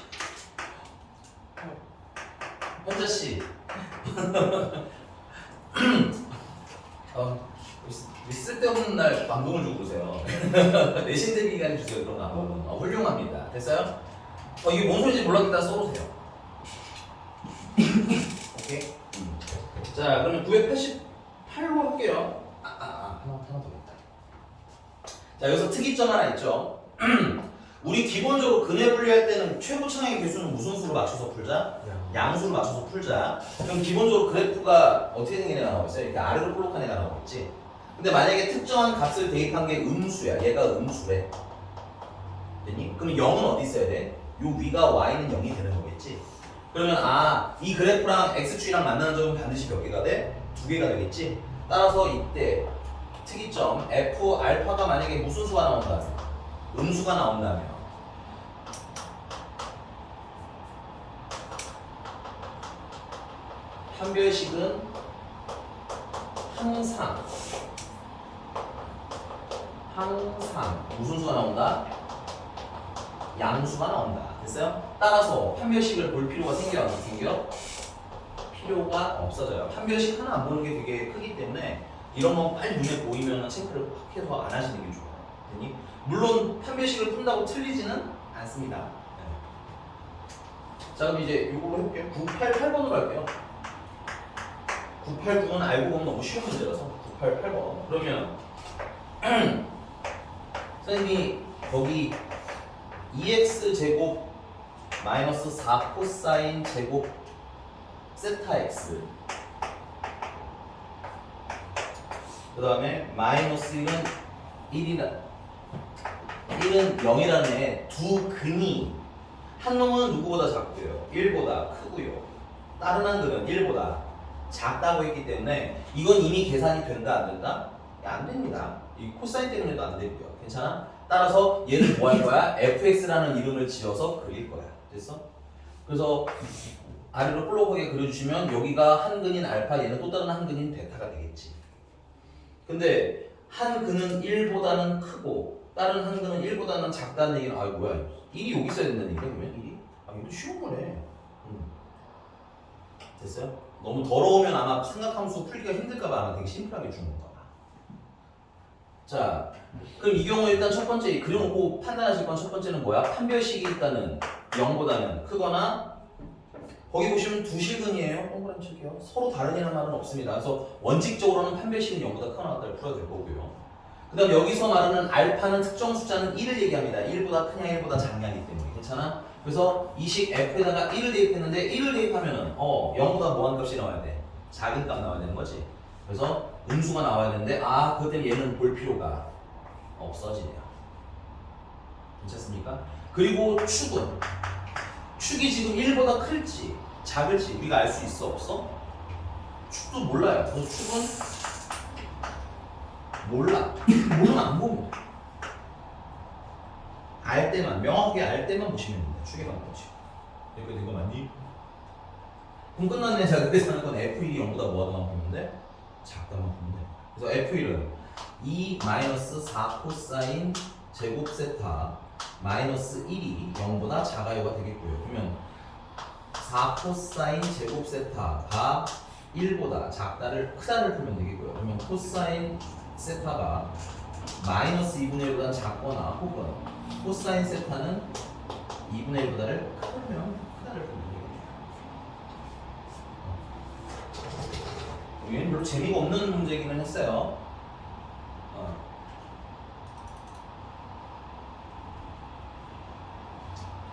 현자 씨. 쓸데없는 날 감동을 주고 그러세요. 내신 대비 기간에 주세요. 그런 거 훌륭합니다. 됐어요? 이게 뭔 소리인지 몰랐겠다 써보세요. 오케이. 자, 그러면 988로 할게요. 하나 더 있다. 자, 여기서 특이점 하나 있죠. 우리 기본적으로 근해 분리할 때는 최고 창의 개수는 무슨 수로 맞춰서 풀자? 양수로 맞춰서 풀자. 그럼 기본적으로 그래프가 어떻게 생긴 애가 나오고 있어요? 이렇게 아래로 볼록한 애가 나오고 있지. 근데 만약에 특정한 값을 대입한 게 음수야. 얘가 음수래. 됐니? 그럼 0은 어디 있어야 돼? 요 위가 y는 0이 되는 거겠지. 그러면 이 그래프랑 x축이랑 만나는 점은 반드시 몇 개가 돼? 2개가 되겠지. 따라서 이때 특이점 f 알파가 만약에 무슨 수가 나온다? 음수가 나온다면 판별식은 항상 무슨 수가 나온다? 양수가 나온다. 됐어요? 따라서 판별식을 볼 필요가 생겨 안 생겨? 필요가 없어져요. 판별식 하나 안 보는 게 되게 크기 때문에 이런 건 빨리 눈에 보이면 체크를 확 해서 안 하시는 게 좋아요. 됐니? 물론 판별식을 푼다고 틀리지는 않습니다. 네. 자, 그럼 이제 이걸로 해볼게요. 988번으로 할게요. 989는 알고 보면 너무 쉬운 문제라서 988번. 그러면 선생님이 거기 2x 제곱 마이너스 4 코사인 제곱 세타 x 그 다음에 마이너스 1은 0이라는 애 두 근이 한 놈은 누구보다 작고요 1보다 크고요 다른 한 근은 1보다 작다고 했기 때문에 이건 이미 계산이 된다 안 된다? 안 됩니다. 이 코사인 때문에도 안 되고요. 괜찮아? 따라서 얘는 뭐 할 거야? fx라는 이름을 지어서 그릴 거야. 됐어? 그래서 아래로 볼록하게 그려주시면 여기가 한 근인 알파, 얘는 또 다른 한 근인 베타가 되겠지. 근데 한 근은 1보다는 크고 다른 한 근은 1보다는 작다는 얘기는 뭐야 1이 여기 있어야 된다는 얘기야 그러면 1이? 이거 쉬운 거네. 됐어요? 너무 더러우면 아마 삼각함수 풀기가 힘들까봐 아마 되게 심플하게 준 건가 봐. 자, 그럼 이 경우에 일단 첫 번째 그려놓고 판단하실 건 첫 번째는 뭐야? 판별식이 일단은 0보다는 크거나 거기 보시면 두 실근이에요. 동그라미 칠게요. 서로 다른이라는 말은 없습니다. 그래서 원칙적으로는 판별식은 0보다 크거나 같다를 풀어야 될 거고요. 그 다음 여기서 말하는 알파는 특정 숫자는 1을 얘기합니다. 1보다 크냐 1보다 작냐기 때문에 괜찮아? 그래서 이 식 f에다가 1을 대입했는데 1을 대입하면은 0보다 뭐한 값이 나와야 돼? 작은 값 나와야 되는 거지. 그래서 음수가 나와야 되는데 그것 때문에 얘는 볼 필요가 없어지네요. 괜찮습니까? 그리고 축이 지금 1보다 클지 작을지 우리가 알 수 있어 없어? 축도 몰라요. 그래서 축은 몰라. 모르면 안 보면 돼. 알 때만 명확하게 알 때만 보시면 됩니다. 축에 관한 거지. 이렇게 된 거 맞니? 그럼 끝났네. 자, 그때 하는 건 F1이 0보다 뭐하다만 보는데 작다만 보면 돼. 그래서 F1은 2-4 코사인 제곱 세타 마이너스 1이 0보다 작아요가 되겠고요. 그러면 4 코사인 제곱 세타가 1보다 작다를 크다를 풀면 되겠고요. 그러면 코사인 세타가 마이너스 2분의 1보다 작거나 혹은 코사인 세타는 2분의 1보다를 크면 크다를 풀면 되겠죠. 여기는 별로 재미가 없는 문제이기는 했어요.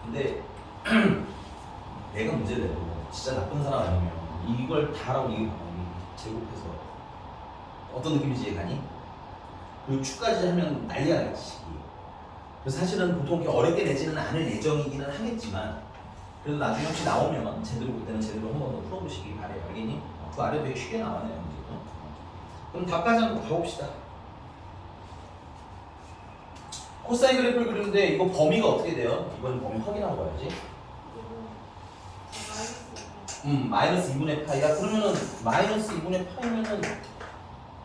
근데 내가 문제를 내도 진짜 나쁜 사람 아니면 이걸 다라고 이게 제곱해서 어떤 느낌인지 이해가니? 그리고 축까지 하면 난리가 나겠지. 그래서 사실은 보통 이렇게 어렵게 내지는 않을 예정이기는 하겠지만 그래도 나중에 혹시 나오면 제대로 그때는 제대로 한 번 더 풀어보시기 바래요. 알겠니? 그 아래 되게 쉽게 나와네요. 문제도. 그럼 답까지 한번 가봅시다. 코사인 그래프를 그리는데 이거 범위가 어떻게 돼요? 이번 범위 확인하고 가야지. 마이너스 2분의 파이야. 그러면은 마이너스 2분의 파이면은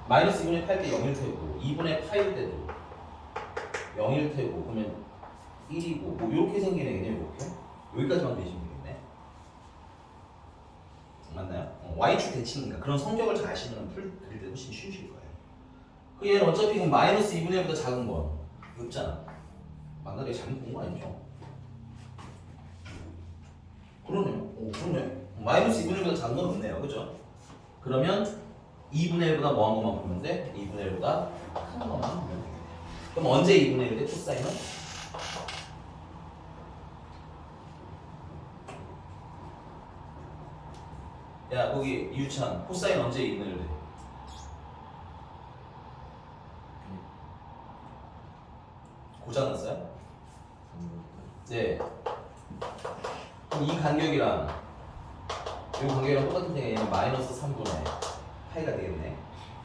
마이너스 2분의 파이 때 0일 테고 2분의 파일 때도 0일 테고 그러면 1이고 뭐 이렇게 생긴 애겠네. 이렇게 여기까지만 되시면 되겠네. 맞나요? y축 대칭이니까 그런 성격을 잘 아시면 풀 그릴 때 훨씬 쉬우실 거예요. 그 얘는 어차피 그럼 마이너스 2분의 1보다 작은 건 없잖아. 만나게 잘못 본 거 아니죠? 그러네요. 오, 그러네. 마이너스 2분의 1보다 작은 건 없네요. 그죠? 그러면 2분의 1보다 뭐한 것만 보면 돼? 2분의 1보다 큰 것만 보면 돼. 그럼 언제 2분의 1 돼? 코사인은? 야, 거기 이유찬, 코사인 언제 2분의 1 돼? 고장 났어요? 네. 그럼 이 간격이랑 이 간격이랑 똑같은 데가 얘는 마이너스 3분의 파이가 되겠네.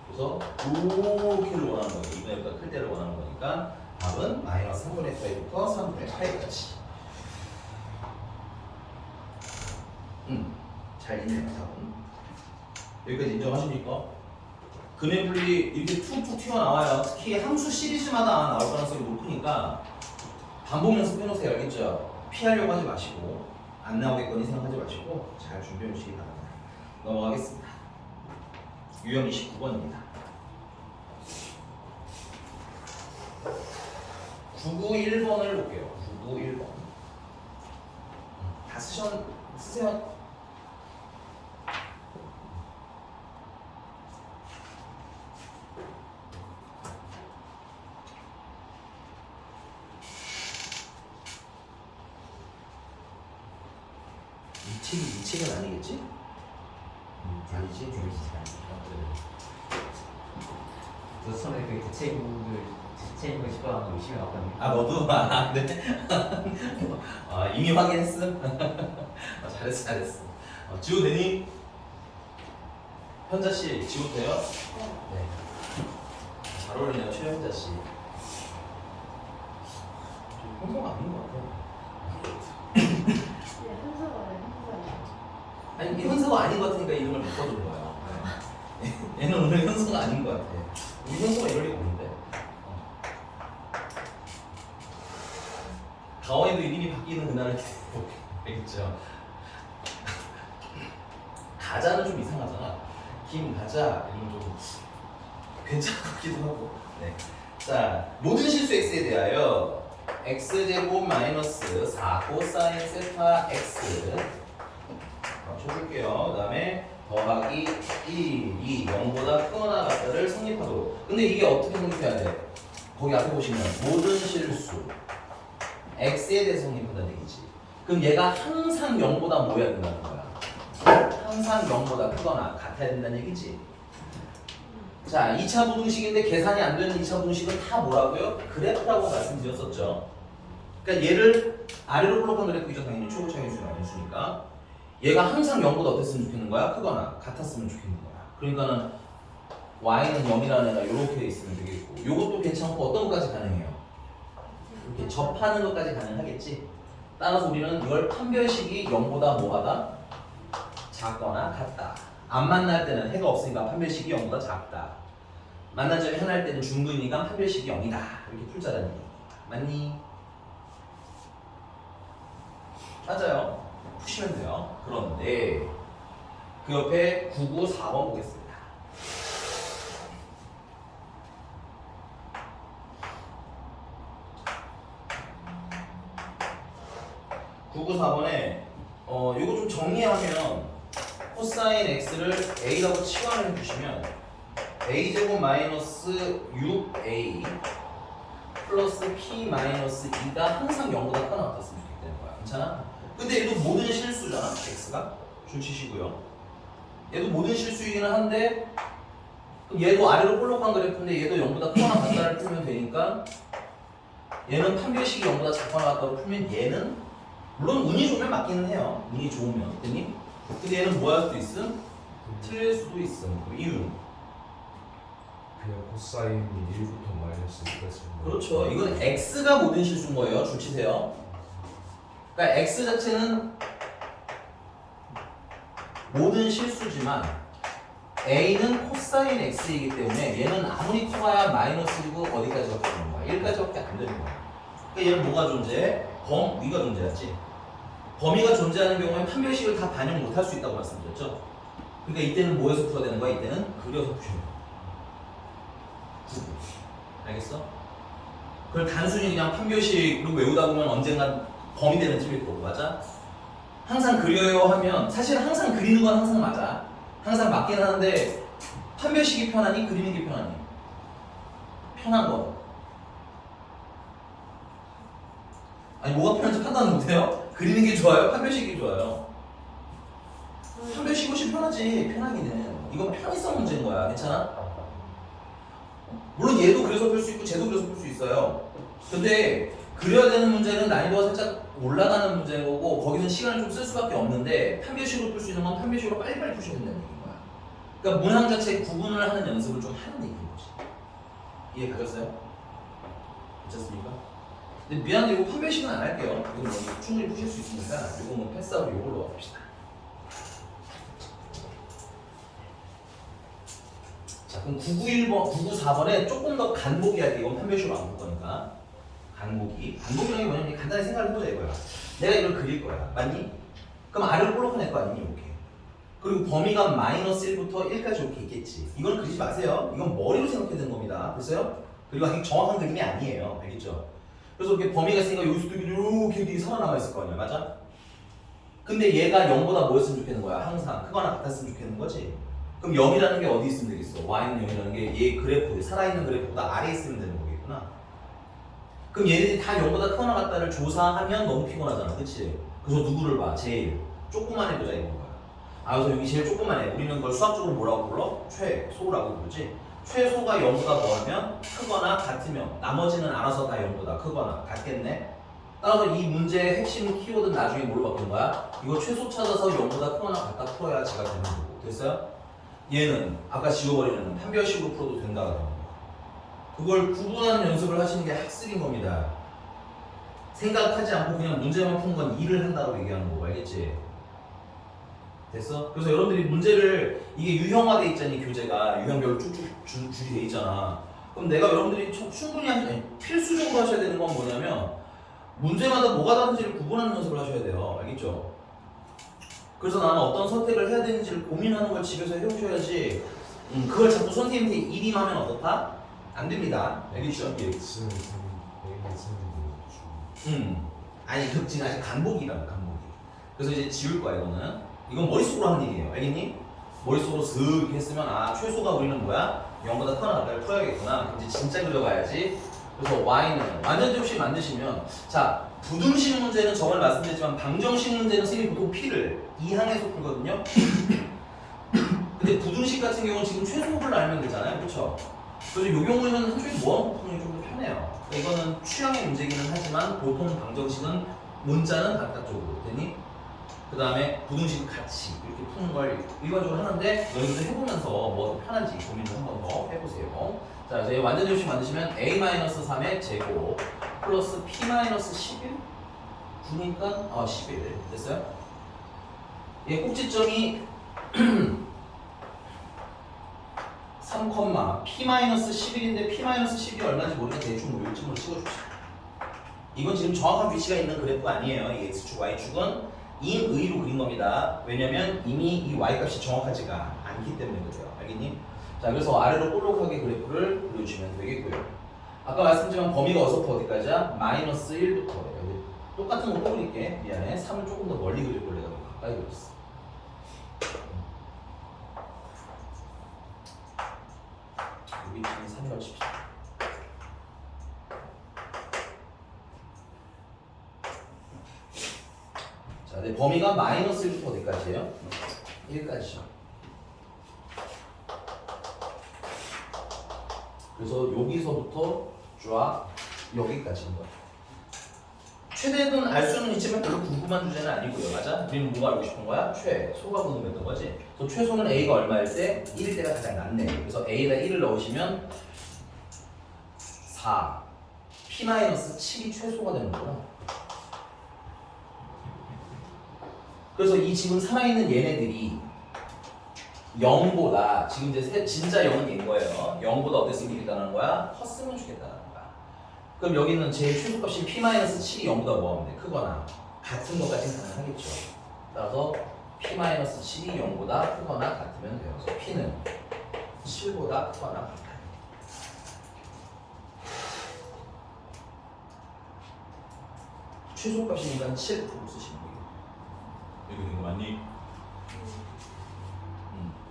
그래서 이렇게를 원하는 거예요. 2분의 1보다 클 때를 원하는 거니까 답은 마이너스 3분의 파이부터 3분의 파이까지. 잘 있네요, 답은. 여기까지 인정하십니까? 근의 분리 이렇게 툭툭 튀어나와요. 특히 함수 시리즈마다 나올 가능성이 높으니까 반복 연습해놓으세요. 알겠죠? 피하려고 하지 마시고 안 나오겠거니 생각하지 마시고 잘 준비해 주시기 바랍니다. 넘어가겠습니다. 유형 29번입니다. 991번을 볼게요. 991번. 다 쓰세요. 이 책은 아니겠지? 아니지? 저 처음에 그 대체인을 싶어하는 거 의심이 왔거든요. 아 너도? 아 네. 아 이미 확인했음? 잘했어. 지호 되니? 현자 씨 지호 돼요? 네. 잘 어울리네요 최현자 씨. 좀 평소가 아닌 것 같아요. 아니 이게 현서가 아닌 것 같으니까 이름을 바꿔준 거예요. 네. 얘는 오늘 현서가 아닌 것 같아. 우리 현서가 이럴 리가 없는데. 가원이도 이름이 바뀌는 그날을 기대해볼게. 알겠죠? 가자는 좀 이상하잖아. 김가자 이러면 좀 괜찮은 것 같기도 하고. 네. 자, 모든 실수 x에 대하여 x제곱 마이너스 4 코사인 세타 x 쳐줄게요. 그 다음에 더하기 1이 0보다 크거나 같다를 성립하도록. 근데 이게 어떻게 성립해야 돼? 거기 앞에 보시면 모든 실수 x에 대해서 성립한다는 얘기지. 그럼 얘가 항상 0보다 뭐야 된다는 거야? 항상 0보다 크거나 같아야 된다는 얘기지. 자, 2차 부등식인데 계산이 안 되는 2차 부등식은 다 뭐라고요? 그래프라고 말씀드렸었죠. 그러니까 얘를 아래로 블록한 그래프이죠. 당연히 최고 차이수는 아니었으니까. 얘가 항상 0보다 어땠으면 좋겠는 거야? 크거나 같았으면 좋겠는 거야. 그러니까는 y는 0이라는 애가 이렇게 돼 있으면 되겠고, 이것도 괜찮고 어떤 것까지 가능해요? 이렇게 접하는 것까지 가능하겠지. 따라서 우리는 이걸 판별식이 0보다 뭐하다? 작거나 같다. 안 만날 때는 해가 없으니까 판별식이 0보다 작다. 만난 점이 하나일 때는 중근이니까 판별식이 0이다. 이렇게 풀자라는 얘기. 맞니? 맞아요. 푸시면 돼요. 그런데 그 옆에 994번 보겠습니다. 994번에 이거 좀 정리하면 코사인 x를 a라고 치환을 해주시면 a제곱 마이너스 6a 플러스 p 마이너스 2가 항상 0보다 크거나 같았으면 좋겠다는 거야. 괜찮아? 근데 얘도 모든 실수잖아. x가 줄 치시고요. 얘도 모든 실수이기는 한데 그럼 얘도 아래로 볼록한 그래프인데 얘도 0보다 크거나 같다를 풀면 되니까 얘는 판별식이 0보다 작거나 같다고 풀면 얘는 물론 운이 좋으면 맞기는 해요. 운이 좋으면 됐니? 근데 얘는 뭐 할 수도 있음? 틀릴 수도 있음. 그 이유는? 그냥 코사인이 1부터 마이너스 2까지. 그렇죠. 이건 x가 모든 실수인 거예요. 줄 치세요. 그러니까 x 자체는 모든 실수지만 a는 코사인 x이기 때문에 얘는 아무리 커봐야 마이너스고 어디까지 밖에 되는 거야? 1까지밖에 안 되는 거야. 그러니까 얘는 뭐가 존재해? 범위가 존재하지. 범위가 존재하는 경우에 판별식을 다 반영 못할 수 있다고 말씀드렸죠. 그러니까 이때는 뭐에서 풀어야 되는 거야? 이때는 그려서 푸시는 거야. 알겠어? 그걸 단순히 그냥 판별식으로 외우다 보면 언젠간 범위 되는 틀릴 거고, 맞아? 항상 그려요 하면 사실 항상 그리는 건 항상 맞아. 항상 맞긴 하는데 판별식이 편하니 그리는 게 편하니? 편한 거. 아니 뭐가 편한지 판단 못해요? 그리는 게 좋아요? 판별식이 좋아요? 판별식이 훨씬 편하지. 편하기는. 이건 편의성 문제인 거야. 괜찮아? 물론 얘도 그려서 풀 수 있고 쟤도 그려서 풀 수 있어요. 근데 그려야 되는 문제는 난이도가 살짝 올라가는 문제인 거고 거기는 시간을 좀 쓸 수밖에 없는데 판별식으로 풀 수 있는 건 판별식으로 빨리빨리 푸셔야 된다는 얘기인 거야. 그러니까 문항 자체의 구분을 하는 연습을 좀 하는 얘기인 거지. 이해 가셨어요? 괜찮습니까? 근데 미안한데 이거 판별식은 안 할게요. 이거 뭐 충분히 푸실 수 있으니까 이거 뭐 패스하고 이걸로 합시다. 자 그럼 991번, 994번에 조금 더 간보기 할게요. 이건 판별식으로 안 볼 거니까. 간보기라는 게 뭐냐면 간단히 생각을 해보자 이거야. 내가 이걸 그릴 거야. 맞니? 그럼 R을 볼록 낼 거 아니니? 이렇게. 그리고 범위가 마이너스 1부터 1까지 이렇게 있겠지. 이건 그리지 마세요. 이건 머리로 생각해야 되는 겁니다. 됐어요? 그리고 아직 정확한 그림이 아니에요. 알겠죠? 그래서 이렇게 범위가 있으니까 여기서도 이렇게 살아남아 있을 거 아니야. 맞아? 근데 얘가 0보다 뭐였으면 좋겠는 거야? 항상 크거나 같았으면 좋겠는 거지. 그럼 0이라는 게 어디 있으면 되겠어? y는 0이라는 게 얘 그래프, 살아있는 그래프보다 아래에 있으면 되는 거겠구나. 그럼 얘네들이 다 0보다 크거나 같다를 조사하면 너무 피곤하잖아. 그치? 그래서 누구를 봐? 제일 조그만 애 보자 이건 거야. 아 그래서 여기 제일 조그만 애 우리는 그걸 수학적으로 뭐라고 불러? 최소라고 부르지. 최소가 0보다 뭐하면 크거나 같으면 나머지는 알아서 다 0보다 크거나 같겠네. 따라서 이 문제의 핵심 키워드는 나중에 뭘로 바꾼 거야? 이거 최소 찾아서 0보다 크거나 같다 풀어야 지가 되는 거고. 됐어요? 얘는 아까 지워버리는 판별식으로 풀어도 된다. 그걸 구분하는 연습을 하시는 게 학습인 겁니다. 생각하지 않고 그냥 문제만 푸는 건 일을 한다고 얘기하는 거고. 알겠지? 됐어? 그래서 여러분들이 문제를 이게 유형화돼 있잖니. 교재가 유형별로 쭉쭉 줄이 돼 있잖아. 그럼 내가 여러분들이 충분히 필수적으로 하셔야 되는 건 뭐냐면 문제마다 뭐가 다른지를 구분하는 연습을 하셔야 돼요. 알겠죠? 그래서 나는 어떤 선택을 해야 되는지를 고민하는 걸 집에서 해오셔야지 그걸 자꾸 선생님한테 일임하면 어떻다? 안 됩니다. 알겠죠? X는 A는 생기는 아니 그렇지 아직 간보기라고 간보기. 그래서 이제 지울 거야 이거는. 이건 머릿속으로 하는 일이에요. 알겠니? 머릿속으로 슥 이렇게 했으면 아 최소가 우리는 뭐야? 0보다 크거나 같다를 풀어야겠구나. 이제 진짜 그려가야지. 그래서 y는 완전 제곱식 만드시면 자 부등식 문제는 저번에 말씀드렸지만 방정식 문제는 선생님이 보통 p를 2항에서 풀거든요. 근데 부등식 같은 경우는 지금 최소를 알면 되잖아요. 그렇죠? 그래서 이 경우에는 한쪽에 모아놓고 푸는 게 좀 더 편해요. 그러니까 이거는 취향의 문제기는 하지만 보통 방정식은 문자는 바깥쪽으로 되니 그 다음에 부등식은 같이 이렇게 푸는 걸 일반적으로 하는데 너희들 해보면서 뭐가 더 편한지 고민을 한 번 더 해보세요. 자, 그래서 완전 제곱식 만드시면 a-3의 제곱 플러스 p-11 9니까 11 됐어요? 얘 꼭지점이 3, p-11인데 p-11이 얼마인지 모르니까 대충 요일쯤으로 찍어줍시다. 이건 지금 정확한 위치가 있는 그래프 아니에요. 이 x축, y축은 임의로 그린 겁니다. 왜냐면 이미 이 y값이 정확하지가 않기 때문에 그래요. 알겠니? 자, 그래서 아래로 볼록하게 그래프를 그려주시면 되겠고요. 아까 말씀드린 범위가 어디서부터 어디까지야? 마이너스 1부터 여기 똑같은 거 또 그릴게. 미안해. 3을 조금 더 멀리 그릴 걸 내가 더 가까이 그렸어. 여기 지금 3이라고 칩시다. 자, 네, 범위가 마이너스 1부터 어디까지예요? 1까지죠. 그래서 여기서부터 쫙 여기까지인 거야. 최대는 알 수는 있지만 별로 궁금한 주제는 아니고요. 맞아? 우리는 뭐가 알고 싶은 거야? 최소가 궁금했던 거지. 그래서 최소는 A가 얼마일 때? 1일 때가 가장 낫네. 그래서 A에다 1을 넣으시면 4 P-7이 최소가 되는 거구나. 그래서 이 지금 살아있는 얘네들이 0보다 지금 이제 진짜 0은 얘인 거예요. 0보다 어땠으면 좋겠다는 거야? 컸으면 좋겠다는 거야. 그럼 여기는 제일 최소값인 P-7이 0보다 뭐하면 돼? 크거나 같은 것까지는 가능하겠죠. 따라서 P-7이 0보다 크거나 같으면 돼요. 그래서 P는 7보다 크거나 같아요. 최소값이니까 7 쓰시면 돼요. 나왔니?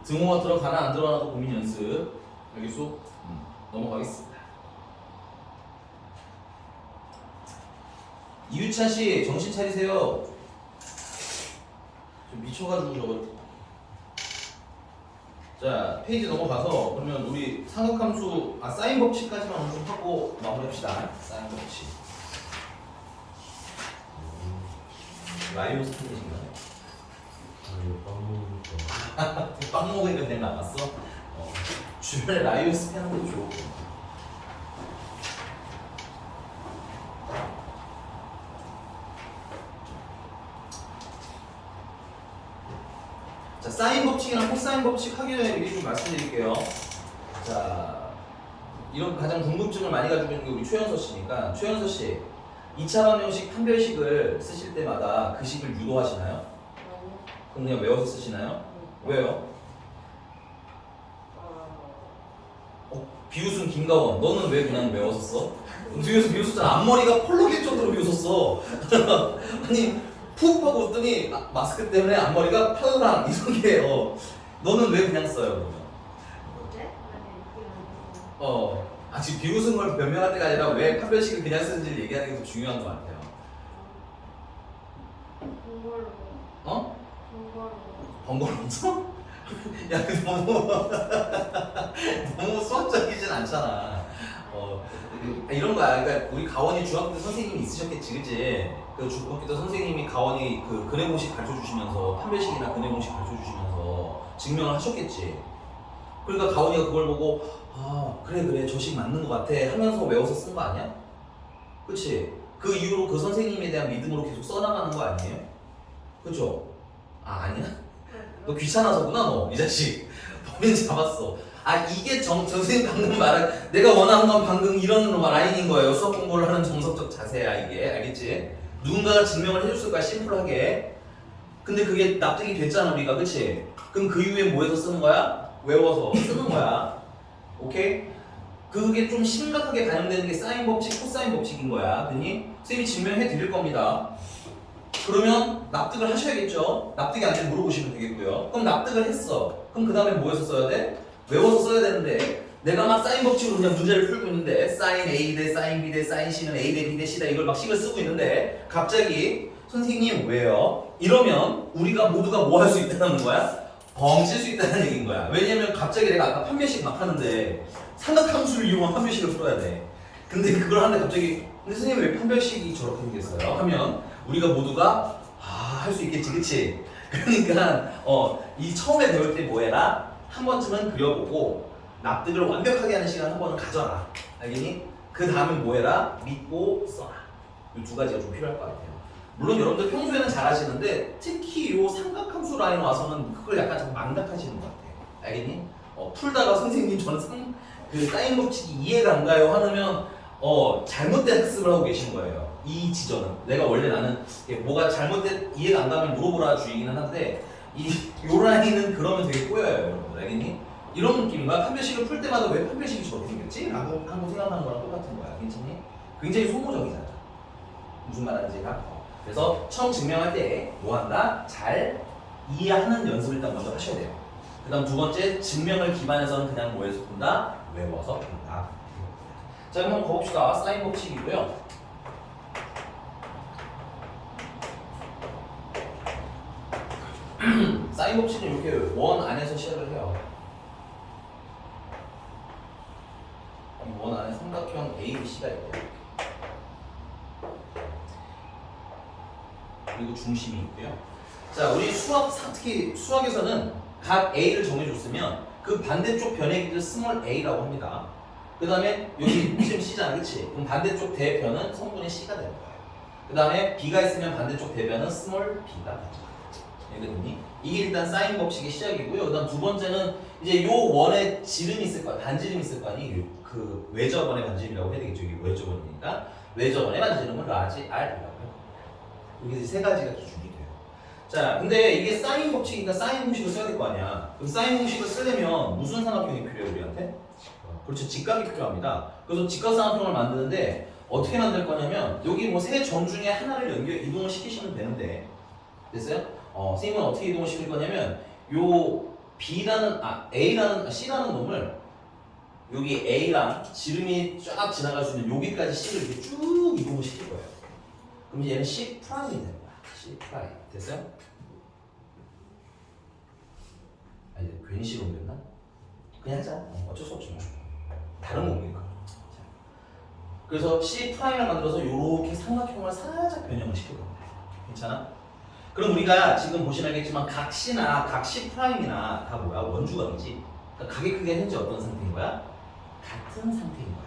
등호가 들어가나 안 들어가나 고민 연습. 알겠소? 넘어가겠습니다. 이유찬 씨 정신 차리세요. 좀 미쳐가지고 저거. 자 페이지 넘어가서 그러면 우리 삼각함수 사인 법칙까지만 좀 하고 마무리합시다. 사인 법칙. 라이브 스피드인가요? 아니 빵 먹을 거. 빵 먹으니까 그냥 나갔어? 주변에 라이브 스피 하는 것도 좋고. 자, 사인 법칙이랑 코사인 법칙 하기 전에 미리 좀 말씀드릴게요. 자, 이런 가장 궁금증을 많이 가지고 있는 게 우리 최연서 씨니까, 최연서 씨, 2차 방정식 판별식을 쓰실 때마다 그 식을 유도하시나요? 그럼 그냥 외워서 쓰시나요? 왜요? 비웃음 김가원, 너는 왜 그냥 외워서 써? 뒤에서 비웃었잖아. 앞머리가 펄럭일 정도로 비웃었어. 아니 푹 하고 웃더니 마스크 때문에 앞머리가 팔랑 이렇게 너는 왜 그냥 써요 그러면? 네? 아니 이게 지금 비웃은 걸 변명할 때가 아니라 왜 판별식을 그냥 쓰는지를 얘기하는 게 더 중요한 것 같아요. 번거로워. 어? 번거로워. 번거로워서? 야, 그 너무 수학적이진 않잖아. 이런 거야. 그러니까 우리 가원이 중학교 때 선생님이 있으셨겠지, 그치? 그 중학교 때 선생님이 가원이 그 근해 공식 가르쳐 주시면서 판별식이나 근해 공식 가르쳐 주시면서 증명을 하셨겠지. 그러니까 가원이가 그걸 보고 그래 저 식 맞는 것 같아 하면서 외워서 쓴 거 아니야? 그치? 그 이후로 그 선생님에 대한 믿음으로 계속 써나가는 거 아니에요? 그죠? 아니야? 너 귀찮아서구나 너 이 자식. 범인 잡았어. 이게 선생님 방금 말한 내가 원하는 건 방금 이런 라인인 거예요. 수학 공부를 하는 정석적 자세야 이게. 알겠지? 누군가가 증명을 해줬을 거야 심플하게. 근데 그게 납득이 됐잖아 우리가. 그치? 그럼 그 이후에 뭐 해서 쓰는 거야? 외워서 쓰는 거야. 오케이? 그게 좀 심각하게 반영되는 게 사인 법칙, 코사인 법칙인 거야. 그니? 쌤이 증명해 드릴 겁니다. 그러면 납득을 하셔야겠죠? 납득이 안 되면 물어보시면 되겠고요. 그럼 납득을 했어. 그럼 그 다음에 뭐해서 써야 돼? 외워서 써야 되는데 내가 막 사인 법칙으로 그냥 문제를 풀고 있는데 사인 A 대 사인 B 대 사인 C는 A 대 B 대 C다 이걸 막 식을 쓰고 있는데 갑자기 선생님 왜요? 이러면 우리가 모두가 뭐 할 수 있다는 거야? 벙칠 수 있다는 얘기인 거야. 왜냐면 갑자기 내가 아까 판별식 막 하는데 삼각함수를 이용한 판별식을 풀어야 돼. 근데 그걸 하는데 갑자기 근데 선생님 왜 판별식이 저렇게 생겼어요? 하면 우리가 모두가 할 수 있겠지, 그치? 그러니까 이 처음에 배울 때 뭐 해라? 한 번쯤은 그려보고 납득을 완벽하게 하는 시간 한 번은 가져라. 알겠니? 그 다음에 뭐 해라? 믿고 써라. 이 두 가지가 좀 필요할 것 같아요. 물론 여러분들 평소에는 잘 하시는데 특히 요 삼각함수 라인 와서는 그걸 약간 좀 망각하시는 것 같아요. 알겠니? 풀다가 선생님 저는 그 사인 법칙이 이해가 안 가요 하면 잘못된 학습을 하고 계신 거예요. 이 지점은 내가 원래 나는 뭐가 잘못된 이해가 안 가면 물어보라 주의기는 한데 요 라인은 그러면 되게 꼬여요 여러분들. 알겠니? 이런 느낌인 거야. 판별식을 풀 때마다 왜 판별식이 저렇게 생겼지? 라고 생각하는 거랑 똑같은 거야. 괜찮니? 굉장히 소모적이잖아. 무슨 말하는지가. 그래서 처음 증명할 때 뭐 한다? 잘 이해하는 연습을 일단 먼저 하셔야 돼요. 그 다음 두 번째, 증명을 기반해서는 그냥 뭐해서 푼다? 외워서 푼다. 자, 그럼 한번 가봅시다. 사인 법칙이고요. 사인 법칙은 이렇게 원 안에서 시작을 해요. 이 원 안에 삼각형 A, B, C가 있대요. 그리고 중심이 있고요. 자, 우리 특히 수학에서는 각 A를 정해줬으면 그 반대쪽 변의 스몰 a라고 합니다. 그 다음에 여기 지금 C잖아, 그치? 그럼 반대쪽 대변은 성분의 C가 되는 거예요. 그 다음에 B가 있으면 반대쪽 대변은 스몰 b가 되죠. 알겠니? 이게 일단 사인 법칙의 시작이고요. 그 다음 두 번째는 이제 요 원에 지름이 있을 거야. 반지름이 있을 거 아니? 그 외접원의 반지름이라고 해야 되겠죠. 이게 외접원이니까. 외접원의 반지름은 라지 R이라고 해요. 이게 세 가지가 기준이 돼요. 자, 근데 이게 사인 법칙이니까 사인 공식을 써야 될 거 아니야. 그럼 사인 공식을 쓰려면 무슨 삼각형이 필요해 우리한테? 그렇죠. 직각이 필요합니다. 그래서 직각삼각형을 만드는데 어떻게 만들 거냐면 여기 뭐 세 점 중에 하나를 이동을 시키시면 되는데 됐어요? 선생님은 어떻게 이동을 시킬 거냐면 요 C라는 놈을 여기 A랑 지름이 쫙 지나갈 수 있는 여기까지 C를 이렇게 쭉 이동을 시킬 거예요. 그럼 얘는 C 프라임이 되는 거야. C 프라임 됐어요? 아니 괜히 C로 옮겼나? 그냥 하자. 어쩔 수 없지 뭐. 다른 거 옮길 거야. 그래서 C 프라임을 만들어서 이렇게 삼각형을 살짝 변형을 시킬 겁니다. 괜찮아? 그럼 우리가 지금 보시면 알겠지만 각 C나 각 C 프라임이나 다 뭐야? 원주각이지. 그러니까 각의 크기가 현재 어떤 상태인 거야? 같은 상태인 거야.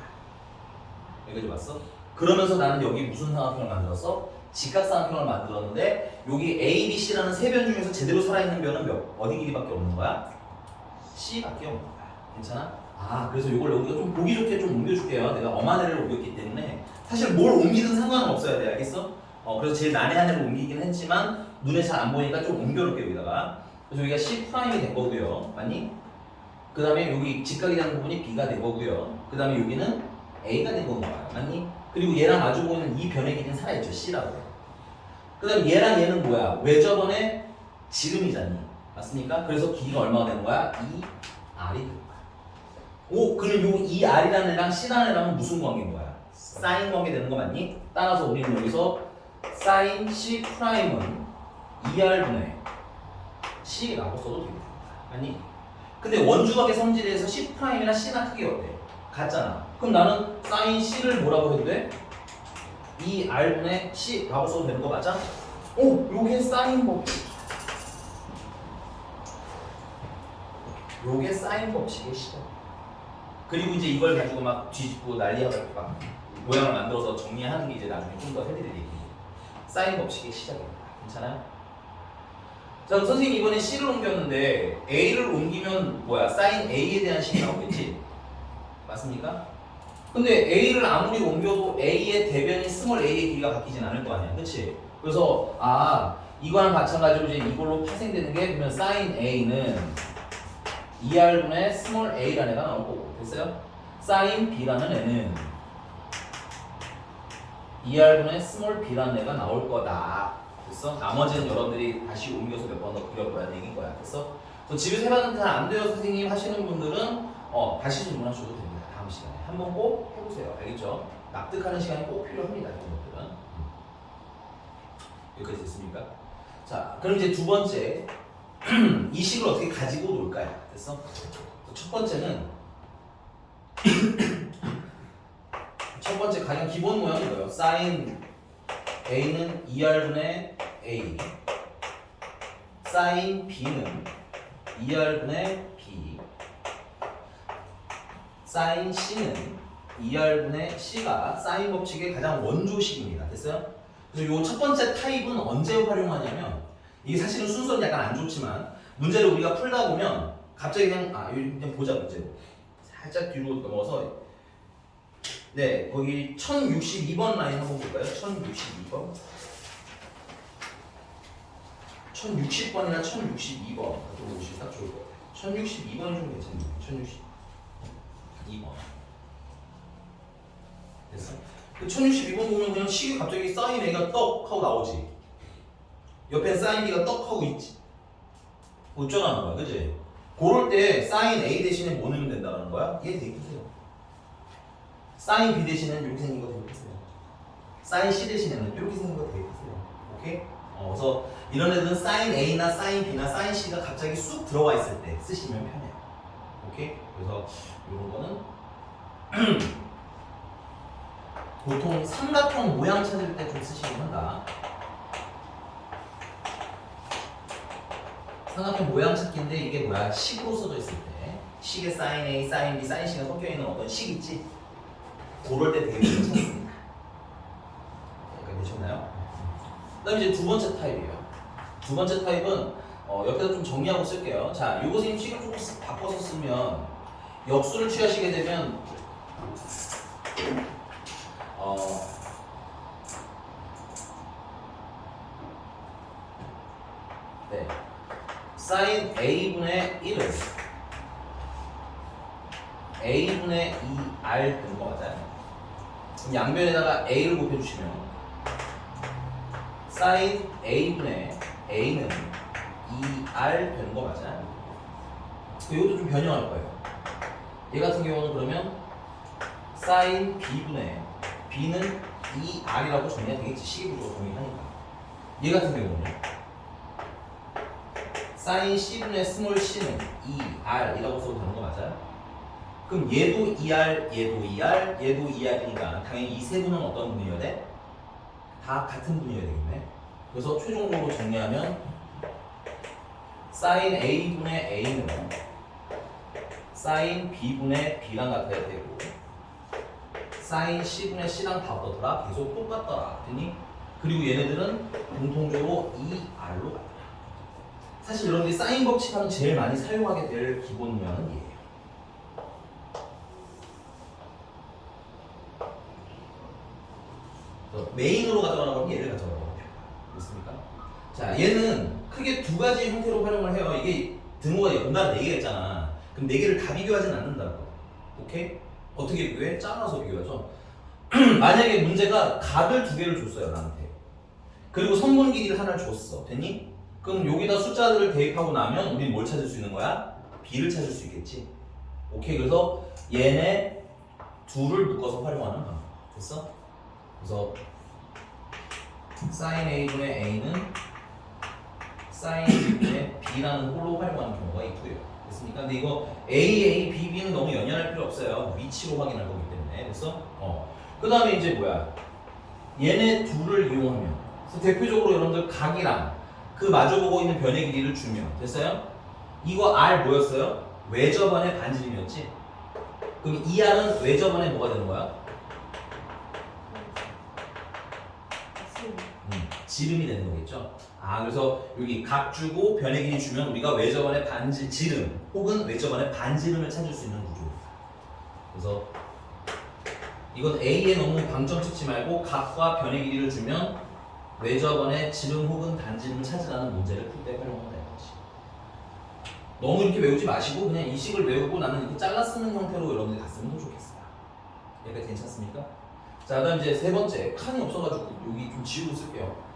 여기까지 왔어? 그러면서 나는 여기 무슨 삼각형을 만들었어? 직각삼각형을 만들었는데 여기 A, B, C라는 세 변 중에서 제대로 살아있는 변은 어디 길이밖에 없는 거야? C밖에 없는 거야. 괜찮아? 그래서 이걸 우리가 좀 보기 좋게 좀 옮겨줄게요. 내가 엄한 애를 옮겼기 때문에 사실 뭘 옮기든 상관은 없어야 돼. 알겠어? 그래서 제일 난해한 애를 옮기긴 했지만 눈에 잘 안 보이니까 좀 옮겨놓을게요. 여기다가. 그래서 여기가 C 프라임이 된 거고요. 맞니? 그 다음에 여기 직각이라는 부분이 B가 된 거고요. 그 다음에 여기는 A가 된 건가요? 맞니? 그리고 얘랑 마주 보이는 이 변의 길이는 살아있죠. C라고. 그 다음에 얘랑 얘는 뭐야? 왜 저번에 지름이잖니. 맞습니까? 그래서 길이가 얼마가 되는 거야? 2R이 되는 거야. 그럼 요 2R이라는 애랑 C라는 애랑은 무슨 관계인 거야? 사인 관계 되는 거 맞니? 따라서 우리는 여기서 사인 C 프라임은 2R분의 C라고 써도 되겠다. 맞니? 근데 원주각의 성질에서 C 프라임이나 C나 크기 어때? 같잖아. 그럼 나는 사인 C를 뭐라고 해도 돼? 2R분의 C라고 써도 되는 거 맞아? 요게 사인 법칙. 요게 사인 법칙의 시작. 그리고 이제 이걸 가지고 막 뒤집고 난리하고 막 모양을 만들어서 정리하는 게 이제 나중에 좀 더 해드릴 얘기. 사인 법칙의 시작입니다. 괜찮아요? 자, 그럼 선생님 이번에 C를 옮겼는데 A를 옮기면 뭐야? 사인 A에 대한 식이 나오겠지? 맞습니까? 근데 A를 아무리 옮겨도 A의 대변인 스몰 A의 길이가 바뀌진 않을 거 아니야. 그치? 그래서 이거랑 마찬가지로 이제 이걸로 파생되는 게 그러면 사인 A는 2R분의 스몰 A라는 애가 나올 거고. 됐어요? 사인 B라는 애는 2R분의 스몰 B라는 애가 나올 거다. 됐어? 나머지는 여러분들이 다시 옮겨서 몇 번 더 그려보라는 얘기인 거야. 됐어? 그래서 집에서 해봤는데 잘 안 돼요 선생님 하시는 분들은 다시 질문하셔도 됩니다. 다음 시간에 한번 꼭 해보세요. 알겠죠? 납득하는 시간이 꼭 필요합니다. 이런 것들은. 여기까지 됐습니까? 자, 그럼 이제 두 번째 이 식을 어떻게 가지고 놀까요? 됐어? 첫 번째는 첫 번째 가장 기본 모양이 뭐예요? 사인 A는 2R분의 A, 사인 B는 2R분의 B, 사인 C는 2R분의 C가 사인 법칙의 가장 원조식입니다. 됐어요? 그래서 이 첫 번째 타입은 언제 활용하냐면 이게 사실은 순서는 약간 안 좋지만 문제를 우리가 풀다 보면 갑자기 그냥 보자 문제로 살짝 뒤로 넘어서 네, 거기 1062번 라인 한번 볼까요? 1062번 1060번이나 1062번 또 보시면 딱 좋을 것 같아요. 1062번이 좀 괜찮네요. 1062번 됐어? 그 1062번 보면 그냥 식이 갑자기 사인 A가 떡 하고 나오지. 옆에 사인 B가 떡 하고 있지. 어쩌라는 거야, 그지? 그럴 때 사인 A 대신에 뭐 넣으면 된다는 거야? 얘 대입하세요. 사인 B 대신에는 이렇게 생긴 거 대입하세요. 사인 C 대신에는 이렇게 생긴 거 대입하세요. 오케이? 그래서 이런 애들은 사인 A나 사인 B나 사인 C가 갑자기 쑥 들어와 있을 때 쓰시면 편해요. 오케이? 그래서 이런 거는 보통 삼각형 모양 찾을 때 좀 쓰시긴 한다. 삼각형 모양 찾기인데 이게 뭐야? 식으로 써져 있을 때 식에 사인 A, 사인 B, 사인 C가 섞여 있는 어떤 식 있지? 그럴 때 되게 많이 찾습니다. 여기까지 되셨나요? 그다음 이제 두 번째 타입이에요. 두 번째 타입은 옆에다 좀 정리하고 쓸게요. 자, 요거 선생님 식을 조금 바꿔서 쓰면 역수를 취하시게 되면 네, 사인 A분의 1을 A분의 2R 되는 거 맞아요? 그럼 양변에다가 A를 곱해주시면 사인 A분의 A는 2R 되는 거 맞아? 이것도 좀 변형할 거예요. 얘 같은 경우는 그러면 sin B분의 B는 2R이라고 정리가 되겠지. 식으로 정리하니까. 얘 같은 경우는 sin C분의 스몰 c는 2R이라고 써도 되는 거 맞아요? 그럼 얘도 2R, 얘도 2R, 얘도 2R이니까 당연히 이 세 분은 어떤 분이어야 돼? 다 같은 분이어야 되겠네. 그래서 최종적으로 정리하면 sin A분의 A는 sin B분의 B랑 같아야 되고 sin C분의 C랑 다 어떻더라? 계속 똑같더라. 됐니? 그리고 얘네들은 공통적으로 2R로 같더라. 사실 여러분들이 사인 법칙 하면 제일 많이 사용하게 될 기본 모양은 얘예요. 메인으로 가져가라고 하면 얘를 가져가라고 합니다. 그렇습니까? 자, 얘는 크게 두 가지 형태로 활용을 해요. 이게 등호가 연달아 4개가 있잖아. 그럼 4개를 다 비교하진 않는다고. 오케이? 어떻게 비교해? 잘라서 비교하죠. 만약에 문제가 각을 2개를 줬어요, 나한테. 그리고 선분 길이를 하나를 줬어. 됐니? 그럼 여기다 숫자들을 대입하고 나면 우린 뭘 찾을 수 있는 거야? B를 찾을 수 있겠지. 오케이? 그래서 얘네 둘을 묶어서 활용하는 방법. 됐어? 그래서 sin A분의 A는 sin B분의 B라는 홀로 활용하는 경우가 있고요. 됐습니까? 근데 이거 A, B, B는 너무 연연할 필요 없어요. 위치로 확인할 거기 때문에. 됐어? 그 다음에 이제 뭐야? 얘네 둘을 이용하면 그래서 대표적으로 여러분들 각이랑 그 마주보고 있는 변의 길이를 주면 됐어요? 이거 R 뭐였어요? 외접안의 반지름이었지? 그럼 이 R은 외접안에 뭐가 되는 거야? 지름이 되는 거겠죠. 그래서 여기 각 주고 변의 길이 주면 우리가 외접안의 지름 혹은 외접안의 반지름을 찾을 수 있는 구조. 그래서 이건 A에 너무 방점 찍지 말고 각과 변의 길이를 주면 외접안의 지름 혹은 반지름을 찾으라는 문제를 풀 때 활용하면 되는 거지. 너무 이렇게 외우지 마시고 그냥 이 식을 외우고 나는 이렇게 잘라 쓰는 형태로 여러분들이 갔으면 더 좋겠어요. 여기까지 괜찮습니까? 자, 그다음 이제 세 번째 칸이 없어가지고 여기 좀 지우고 쓸게요.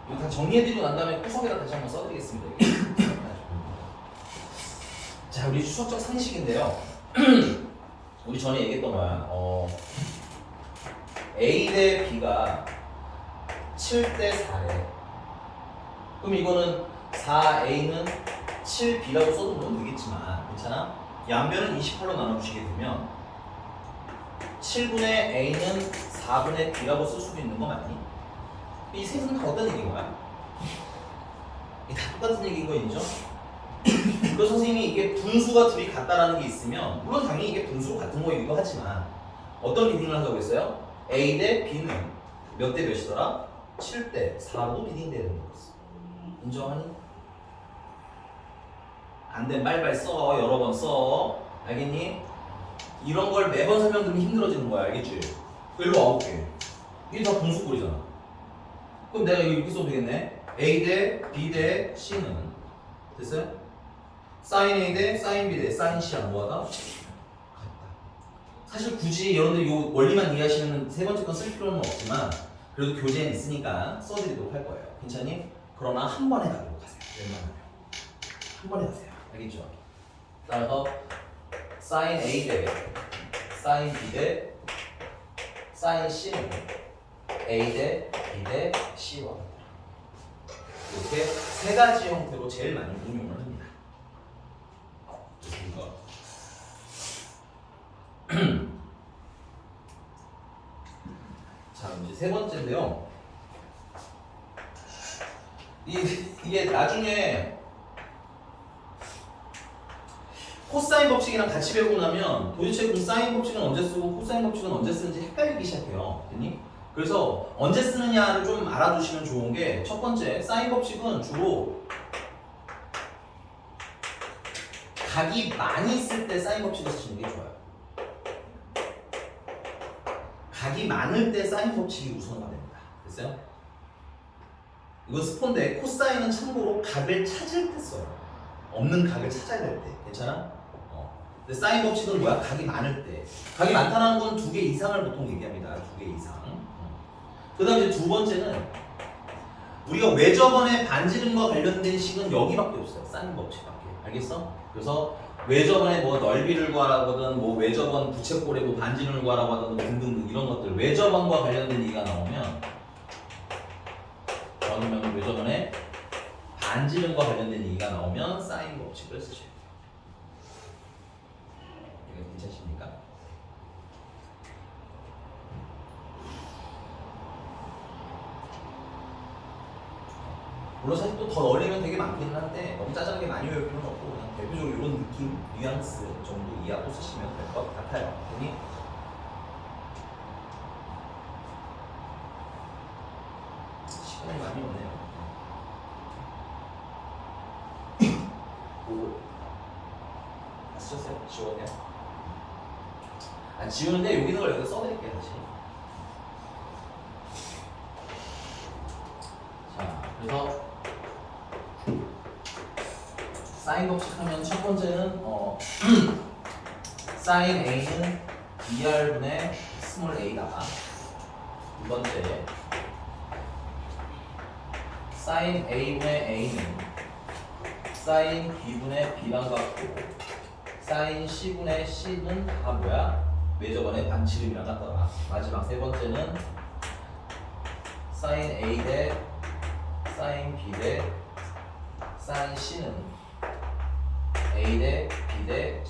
이거 다 정리해드리고 난 다음에 구석에다 다시 한번 써드리겠습니다. 자, 우리 수학적 상식인데요. 우리 전에 얘기했던 거야. A 대 B가 7대 4래. 그럼 이거는 4A는 7B라고 써도 물론 되겠지만 괜찮아? 양변은 28로 나눠주시게 되면 7분의 A는 4분의 B라고 쓸 수도 있는 거 맞니? 이 셋은 다 어떤 얘기인 거야? 이게 다 똑같은 얘기인 거 인정? 그래서 선생님이 이게 분수가 둘이 같다라는 게 있으면 물론 당연히 이게 분수로 같은 거이기도 하지만 어떤 리딩을 한다고 했어요? A 대 B는 몇 대 몇이더라? 7대 4로 리딩되는 거였어. 인정하니? 안 돼, 말발 써. 여러 번 써. 알겠니? 이런 걸 매번 설명드리면 힘들어지는 거야. 알겠지? 일로 와볼게. 이게 다 분수꼴이잖아. 그럼 내가 이렇게 써도 되겠네. A 대 B 대 C는 됐어요? sin A 대 sin B 대 sin C랑 뭐하다? 같다. 사실 굳이 여러분들 이 원리만 이해하시면 세 번째 건 쓸 필요는 없지만 그래도 교재에 있으니까 써드리도록 할 거예요. 괜찮니? 그러나 한 번에 가도록 하세요. 웬만하면 한 번에 가세요. 알겠죠? 따라서 sin A 대 sin B 대 sin C는 A 대 B 대 C와 이렇게 세 가지 형태로 제일 많이 응용을 합니다. 됐습니까? 자, 이제 세 번째인데요. 이게 나중에 코사인 법칙이랑 같이 배우고 나면 도대체 그 사인 법칙은 언제 쓰고 코사인 법칙은 언제 쓰는지 헷갈리기 시작해요. 됐니? 그래서 언제 쓰느냐를 좀 알아두시면 좋은 게 첫 번째, 사인 법칙은 주로 각이 많이 있을 때 사인 법칙을 쓰시는 게 좋아요. 각이 많을 때 사인 법칙이 우선화가 됩니다. 됐어요? 이건 스폰데 코사인은 참고로 각을 찾을 때 써요. 없는 각을 찾아야 될 때. 괜찮아? 근데 사인 법칙은 뭐야? 각이 많을 때. 각이 많다는 건 2개 이상을 보통 얘기합니다. 2개 이상. 그 다음에 두 번째는 우리가 외접원의 반지름과 관련된 식은 여기밖에 없어요. 사인 법칙밖에. 알겠어? 그래서 외접원의 뭐 넓이를 구하라거든, 뭐 외접원 부채꼴의 뭐 반지름을 구하라고 하든 등등 이런 것들 외접원과 관련된 얘기가 나오면 그러면 외접원의 반지름과 관련된 얘기가 나오면 사인 법칙을 쓰셔야 돼요. 이거 괜찮습니까? 물론 사실 또 더 넣으려면 되게 많긴 한데 너무 짜잘하게 많이 외울 필요는 없고 그냥 대표적으로 이런 느낌, 뉘앙스 정도 이해하고 쓰시면 될 것 같아요. 그러니 시간이 많이 없네요. 오, 다 쓰셨어요? 지웠네요? 아, 지우는데 여기 있는 걸 여기다 써드릴게요 다시. 자, 그래서 사인 법칙 하면 첫 번째는 사인 A는 BR분의 스몰 A다. 두 번째 사인 A분의 A는 사인 B분의 B랑 같고 사인 C분의 C는 다 뭐야? 외접원의 반지름이랑 같더라. 마지막 세 번째는 사인 A 대 사인 B 대 사인 C는 A 대 B 대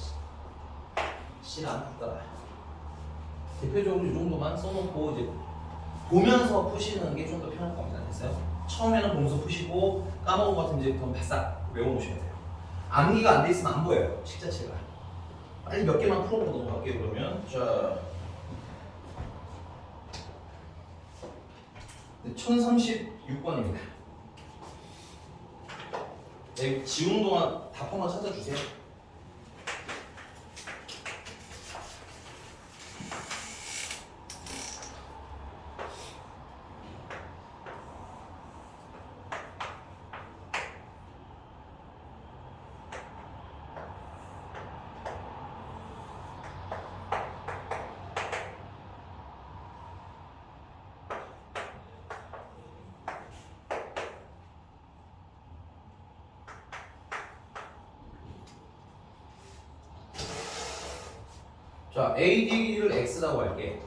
C랑 같더라. 대표적으로 이 정도만 써놓고 이제 보면서 푸시는 게 좀 더 편할 겁니다. 됐어요? 처음에는 보면서 푸시고 까먹은 것 같으면 이제 그럼 바싹 외워놓으셔야 돼요. 암기가 안 돼 있으면 안 보여요. 식 자체가. 빨리 몇 개만 풀어보고 넘어갈게요. 그러면 자 1036번입니다. 네, 지우는 동안 답 한번 찾아주세요. 자, AD를 X라고 할게.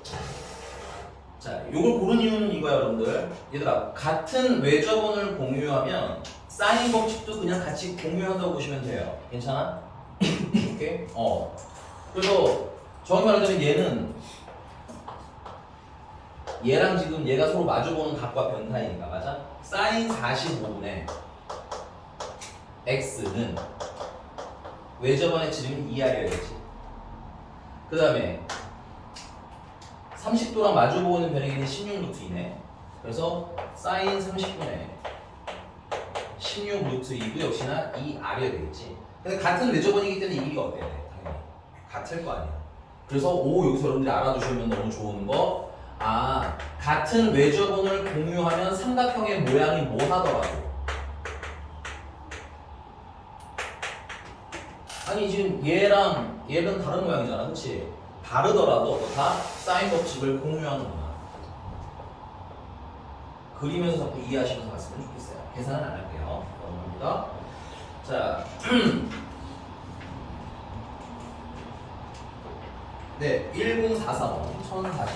자, 요걸 고른 이유는 이거야, 여러분들. 얘들아, 같은 외접원을 공유하면 사인 법칙도 그냥 같이 공유한다고 보시면 돼요. 괜찮아? 오케이? 그래서 정확히 말하자면 얘는 얘랑 지금 얘가 서로 마주보는 각과 변타이니까, 맞아? 사인 45분의 X는 외접원의 지름이 2R이어야지. 그 다음에 30도랑 마주보고 있는 변형이 16루트이네. 그래서 사인 30분의 16루트2도 역시나 2R이어야 되겠지. 근데 같은 외접원이기 때문에 이 길이가 어때야 돼? 당연히 같을 거 아니야. 그래서 여기서 여러분들이 알아두시면 너무 좋은 거, 같은 외접원을 공유하면 삼각형의 모양이 뭐 하더라도, 아니 지금 얘랑 얘는 다른 모양이잖아, 그치? 다르더라도 다 사인 법칙을 공유하는구나. 그리면서 자꾸 이해하시면서 갔으면 좋겠어요. 계산은 안 할게요. 넘어갑니다. 자, 네, 1043원 1044.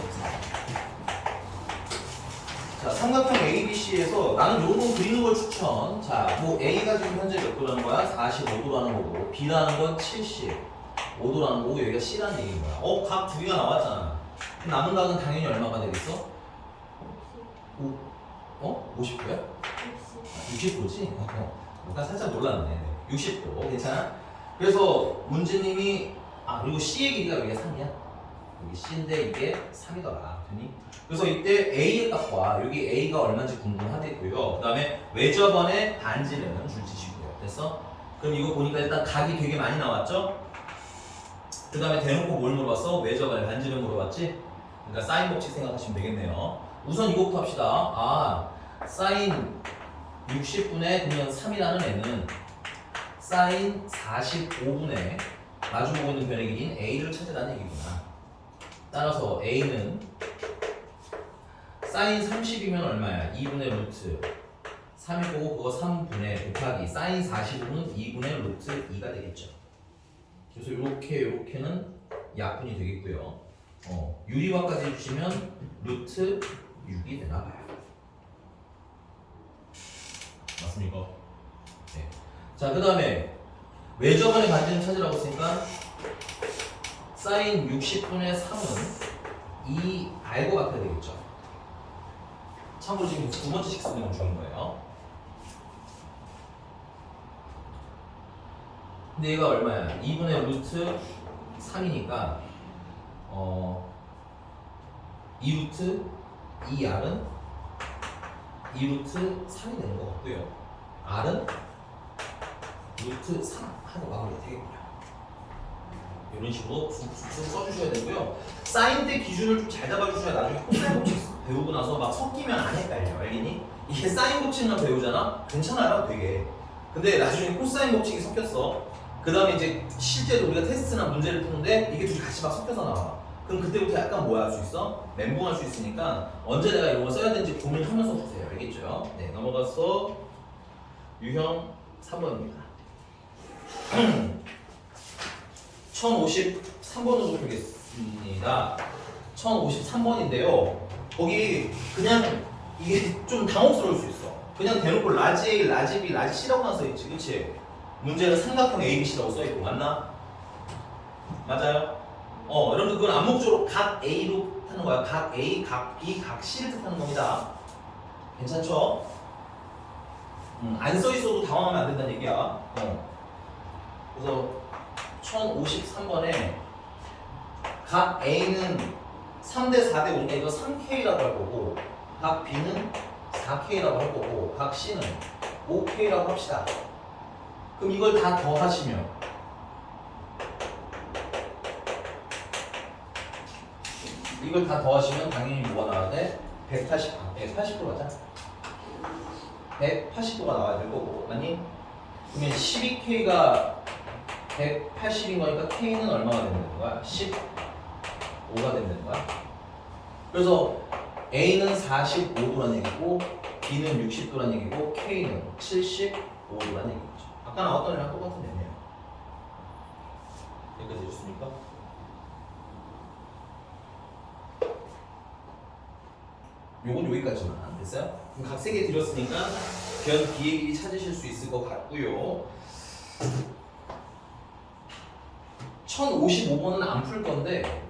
자, 삼각형 ABC에서 나는 요런 거 그리는 걸 추천. 자, 뭐 A가 지금 현재 몇 도라는 거야? 45도라는 거고, B라는 건 75도라는 거고, 여기가 C라는 얘기인 거야. 각 두 개가 나왔잖아. 남은 각은 당연히 얼마가 되겠어? 50도야? 60도지? 나 살짝 놀랐네. 60도. 괜찮아? 그래서 문제님이, 그리고 C의 길이가 여기가 3이야. 여기 C인데 이게 3이더라. 그래서 이때 A의 값과 여기 A가 얼마인지 궁금하겠고요. 그 다음에 외접원의 반지름은 줄치시고요. 됐어? 그럼 이거 보니까 일단 각이 되게 많이 나왔죠? 그 다음에 대놓고 뭘 물어봤어? 외접원의 반지름 물어봤지? 그러니까 사인 법칙 생각하시면 되겠네요. 우선 이거부터 합시다. 사인 60분의 그냥 3이라는 애는 사인 45분의 마주보고 있는 변의 길이인 a를 찾으라는 얘기구나. 따라서 a는 사인 30이면 얼마야? 2분의 루트 3이고 그거 3분의 곱하기 사인 45는 2분의 루트 2가 되겠죠. 그래서 요렇게는 약분이 되겠고요. 유리화까지 해주시면 루트 6이 되나봐요. 맞습니까? 네. 자, 그 다음에 외접원의 반지름 찾으라고 했으니까 사인 60분의 3은 2 알고 같아야 되겠죠. 참고로 지금 두 번째 식수분을 주는 거예요. 근데 얘가 얼마야? 2분의 루트 3이니까 2루트 2r은 2루트 3이 되는 것 같고요. r은 루트 3 하고 마무리가 되겠고요. 이런 식으로 쑥쑥 써주셔야 되고요. 사인 때 기준을 좀 잘 잡아주셔야 나중에 코사인 법칙 배우고 나서 막 섞이면 안 헷갈려. 알겠니? 이게 사인 법칙만 배우잖아? 괜찮아요, 되게. 근데 나중에 코사인 법칙이 섞였어. 그 다음에 이제 실제로 우리가 테스트나 문제를 푸는데 이게 둘이 같이 막 섞여서 나와. 그럼 그때부터 약간 뭐 할 수 있어? 멘붕할 수 있으니까 언제 내가 이런 거 써야 되는지 고민하면서 주세요. 알겠죠? 네, 넘어가서 유형 3번입니다. 1053번으로 보겠습니다. 1053번인데요. 거기 그냥 이게 좀 당혹스러울 수 있어. 그냥 대놓고 라지 A, 라지 B, 라지 C라고만 써있지. 그치? 문제는 삼각형 ABC라고 써있고 맞나? 맞아요? 여러분들 그건 암묵적으로 각 A로 뜻하는 거야. 각 A, 각 B, 각 C를 뜻하는 겁니다. 괜찮죠? 안 써있어도 당황하면 안 된다는 얘기야. 그래서 1053번에 각 A는 3대 4대 5니까 이거 3K라고 할 거고 각 B는 4K라고 할 거고 각 C는 5K라고 합시다. 그럼 이걸 다 더하시면 당연히 뭐가 나와야 돼? 180도 가자. 180도가 나와야 될 거고 아니? 그러면 12K가 180인 거니까 K는 얼마가 되는 거야? 15가 되는 거야. 그래서 A는 45도라는 얘기고 B는 60도라는 얘기고 K는 75도라는 얘기죠. 아까 나왔던 애랑 똑같은 애네요. 여기까지 해줬습니까? 요건 여기까지만 됐어요? 그럼 각 3개 드렸으니까 변 B의 길이 찾으실 수 있을 것 같고요. 1055번은 안 풀 건데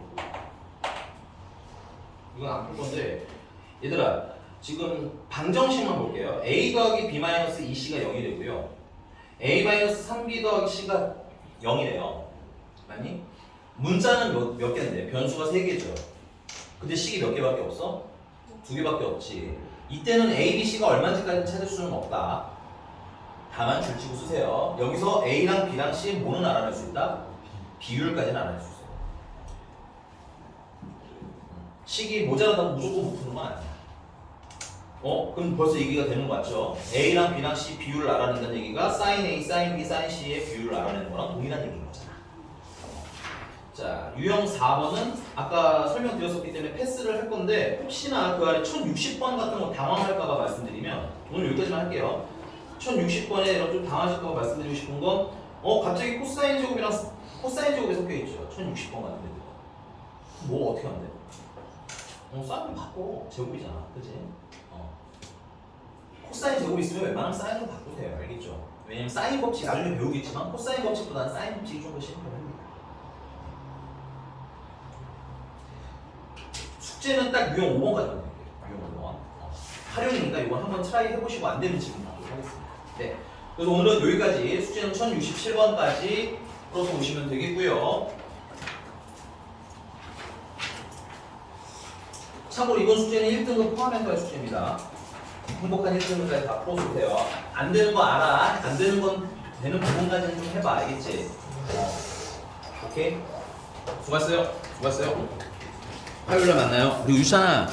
이건 안 풀 건데 얘들아 지금 방정식만 볼게요. A 더하기 B 마이너스 2C가 0이 되고요. A 마이너스 3B 더하기 C가 0이래요. 맞니? 문자는 몇 개인데? 변수가 3개죠. 근데 C가 몇 개밖에 없어? 2개밖에 없지. 이때는 A, B, C가 얼마인지까지 찾을 수는 없다. 다만 줄치고 쓰세요. 여기서 A랑 B랑 C 뭐는 알아낼 수 있다? 비율까지는 알아낼 수 있어요. 식이 모자라다고 무조건 못 푸는 건 아니야. 그럼 벌써 얘기가 되는 거 맞죠? A랑 B랑 C 비율을 알아낸다는 얘기가 sin A, sin B, sin C의 비율을 알아내는 거랑 동일한 얘기인 거잖아. 자, 유형 4번은 아까 설명드렸었기 때문에 패스를 할 건데 혹시나 그 안에 1060번 같은 거 당황할까봐 말씀드리면 오늘 여기까지만 할게요. 1060번에 여러분 좀 당하실까봐 말씀드리고 싶은 건 갑자기 코사인 제곱이랑 코사인 제곱이 섞여있죠. 1060번 같은데 뭐 어떻게 하면 돼? 사인 바꿔. 제곱이잖아. 그치? 코사인 제곱이 있으면 웬만하면 사인으로 바꾸세요. 알겠죠? 왜냐면 사인 법칙 나중에 배우겠지만 코사인 법칙보다는 사인 법칙이 좀 더 심플합니다. 숙제는 딱 유형 5번까지 넣을게요. 유형 5번. 활용이니까 이건 한번 트라이 해보시고 안 되면 지금 나도록 하겠습니다. 네. 그래서 오늘은 여기까지 숙제는 1067번까지 풀어서 오시면 되겠고요. 참고로 이번 숙제는 1등급 포함해서 할 숙제입니다. 행복한 1등급까지 다 풀어서 오세요. 안 되는 거 알아. 안 되는 건 되는 부분까지는 좀 해봐. 알겠지? 오케이? 수고했어요. 화요일에 만나요. 그리고 유찬아